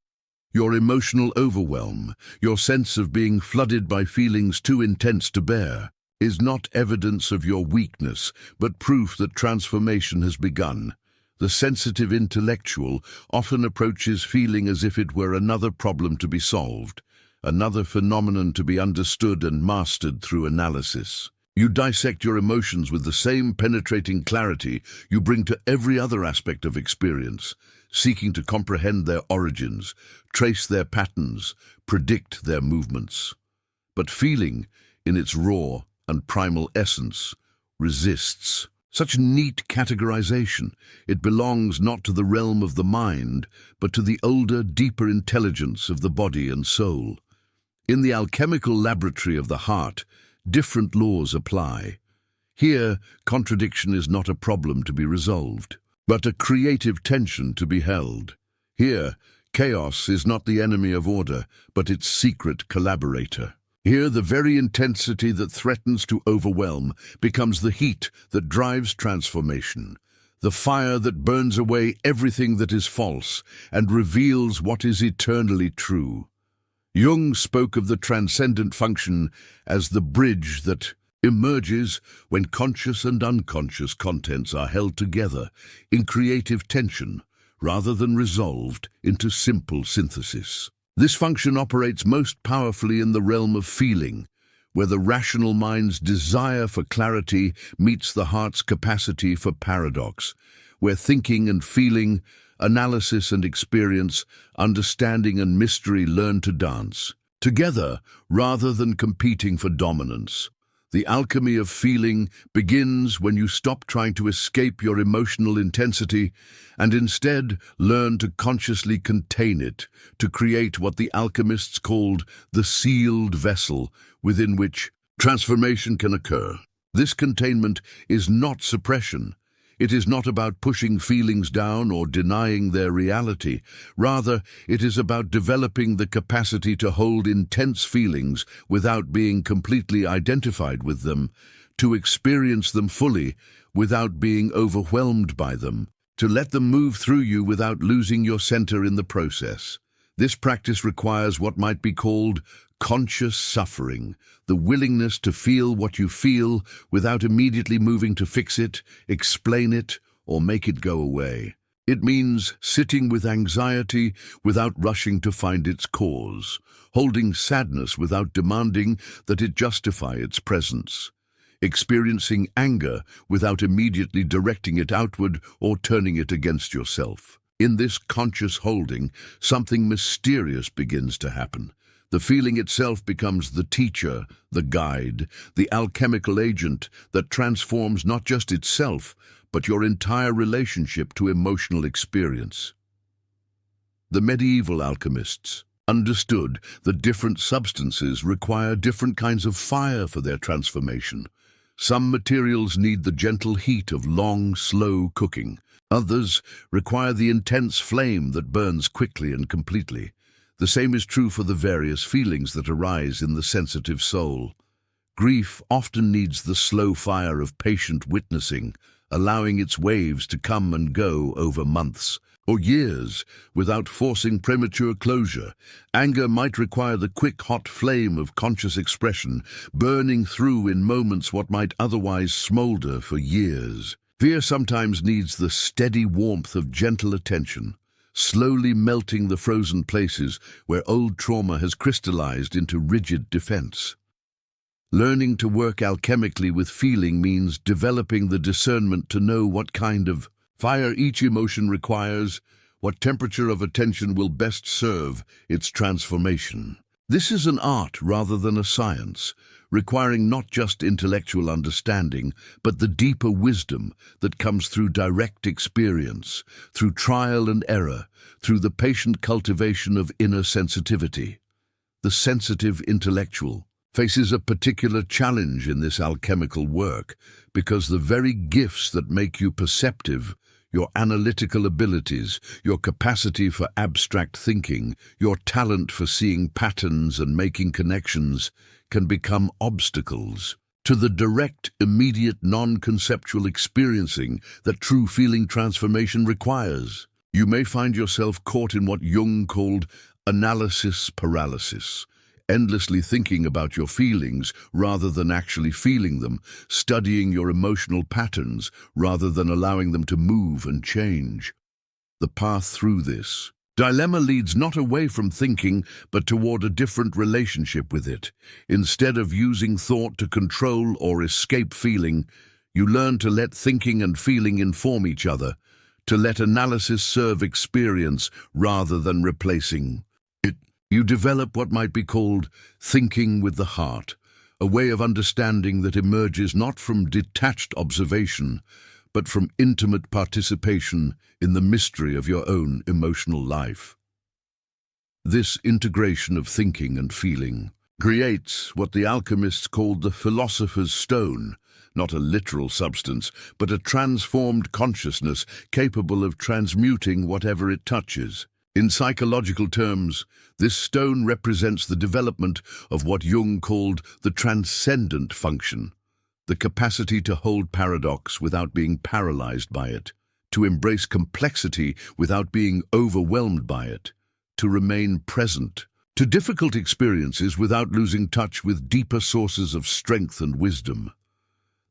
Your emotional overwhelm, your sense of being flooded by feelings too intense to bear, is not evidence of your weakness, but proof that transformation has begun. The sensitive intellectual often approaches feeling as if it were another problem to be solved, another phenomenon to be understood and mastered through analysis. You dissect your emotions with the same penetrating clarity you bring to every other aspect of experience, seeking to comprehend their origins, trace their patterns, predict their movements. But feeling, in its raw and primal essence, resists such neat categorization. It belongs not to the realm of the mind, but to the older, deeper intelligence of the body and soul. In the alchemical laboratory of the heart, different laws apply. Here, contradiction is not a problem to be resolved, but a creative tension to be held. Here, chaos is not the enemy of order, but its secret collaborator. Here, the very intensity that threatens to overwhelm becomes the heat that drives transformation, the fire that burns away everything that is false and reveals what is eternally true. Jung spoke of the transcendent function as the bridge that emerges when conscious and unconscious contents are held together in creative tension rather than resolved into simple synthesis. This function operates most powerfully in the realm of feeling, where the rational mind's desire for clarity meets the heart's capacity for paradox, where thinking and feeling, analysis and experience, understanding and mystery learn to dance together rather than competing for dominance. The alchemy of feeling begins when you stop trying to escape your emotional intensity and instead learn to consciously contain it, to create what the alchemists called the sealed vessel within which transformation can occur. This containment is not suppression. It is not about pushing feelings down or denying their reality. Rather, it is about developing the capacity to hold intense feelings without being completely identified with them, to experience them fully without being overwhelmed by them, to let them move through you without losing your center in the process. This practice requires what might be called conscious suffering, the willingness to feel what you feel without immediately moving to fix it, explain it, or make it go away. It means sitting with anxiety without rushing to find its cause, holding sadness without demanding that it justify its presence, experiencing anger without immediately directing it outward or turning it against yourself. In this conscious holding, something mysterious begins to happen. The feeling itself becomes the teacher, the guide, the alchemical agent that transforms not just itself, but your entire relationship to emotional experience. The medieval alchemists understood that different substances require different kinds of fire for their transformation. Some materials need the gentle heat of long, slow cooking. Others require the intense flame that burns quickly and completely. The same is true for the various feelings that arise in the sensitive soul. Grief often needs the slow fire of patient witnessing, allowing its waves to come and go over months or years without forcing premature closure. Anger might require the quick, hot flame of conscious expression, burning through in moments what might otherwise smolder for years. Fear sometimes needs the steady warmth of gentle attention, slowly melting the frozen places where old trauma has crystallized into rigid defense. Learning to work alchemically with feeling means developing the discernment to know what kind of fire each emotion requires, what temperature of attention will best serve its transformation. This is an art rather than a science, requiring not just intellectual understanding, but the deeper wisdom that comes through direct experience, through trial and error, through the patient cultivation of inner sensitivity. The sensitive intellectual faces a particular challenge in this alchemical work, because the very gifts that make you perceptive, your analytical abilities, your capacity for abstract thinking, your talent for seeing patterns and making connections, can become obstacles. to the direct, immediate, non-conceptual experiencing that true feeling transformation requires. You may find yourself caught in what Jung called analysis paralysis, endlessly thinking about your feelings rather than actually feeling them, studying your emotional patterns rather than allowing them to move and change. The path through this dilemma leads not away from thinking, but toward a different relationship with it. Instead of using thought to control or escape feeling, you learn to let thinking and feeling inform each other, to let analysis serve experience rather than replacing it. You develop what might be called thinking with the heart, a way of understanding that emerges not from detached observation, but from intimate participation in the mystery of your own emotional life. This integration of thinking and feeling creates what the alchemists called the philosopher's stone, not a literal substance, but a transformed consciousness capable of transmuting whatever it touches. In psychological terms, this stone represents the development of what Jung called the transcendent function, the capacity to hold paradox without being paralyzed by it, to embrace complexity without being overwhelmed by it, to remain present to difficult experiences without losing touch with deeper sources of strength and wisdom.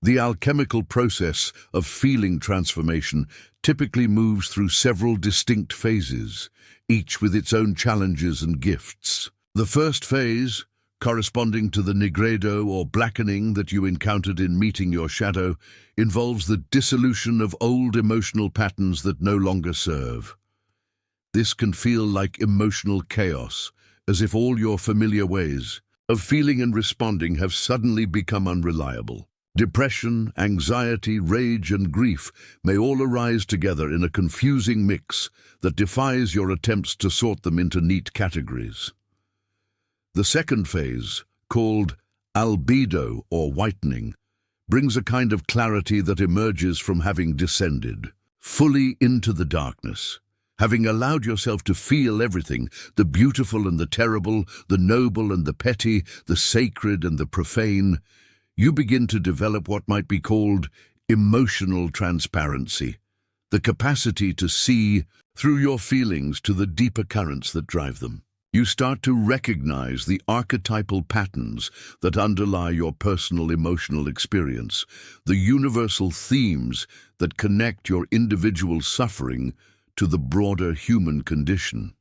The alchemical process of feeling transformation typically moves through several distinct phases, each with its own challenges and gifts. The first phase, corresponding to the Nigredo or blackening that you encountered in meeting your shadow, involves the dissolution of old emotional patterns that no longer serve. This can feel like emotional chaos, as if all your familiar ways of feeling and responding have suddenly become unreliable. Depression, anxiety, rage, and grief may all arise together in a confusing mix that defies your attempts to sort them into neat categories. The second phase, called albedo or whitening, brings a kind of clarity that emerges from having descended fully into the darkness. Having allowed yourself to feel everything, the beautiful and the terrible, the noble and the petty, the sacred and the profane, you begin to develop what might be called emotional transparency, the capacity to see through your feelings to the deeper currents that drive them. You start to recognize the archetypal patterns that underlie your personal emotional experience, the universal themes that connect your individual suffering to the broader human condition.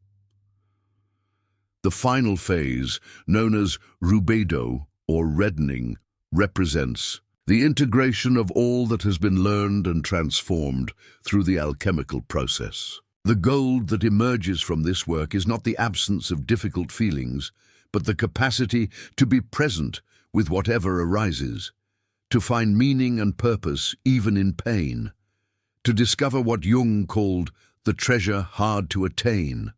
The final phase, known as rubedo or reddening, represents the integration of all that has been learned and transformed through the alchemical process. The gold that emerges from this work is not the absence of difficult feelings, but the capacity to be present with whatever arises, to find meaning and purpose even in pain, to discover what Jung called the treasure hard to attain,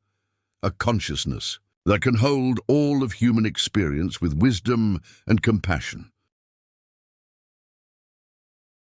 a consciousness that can hold all of human experience with wisdom and compassion.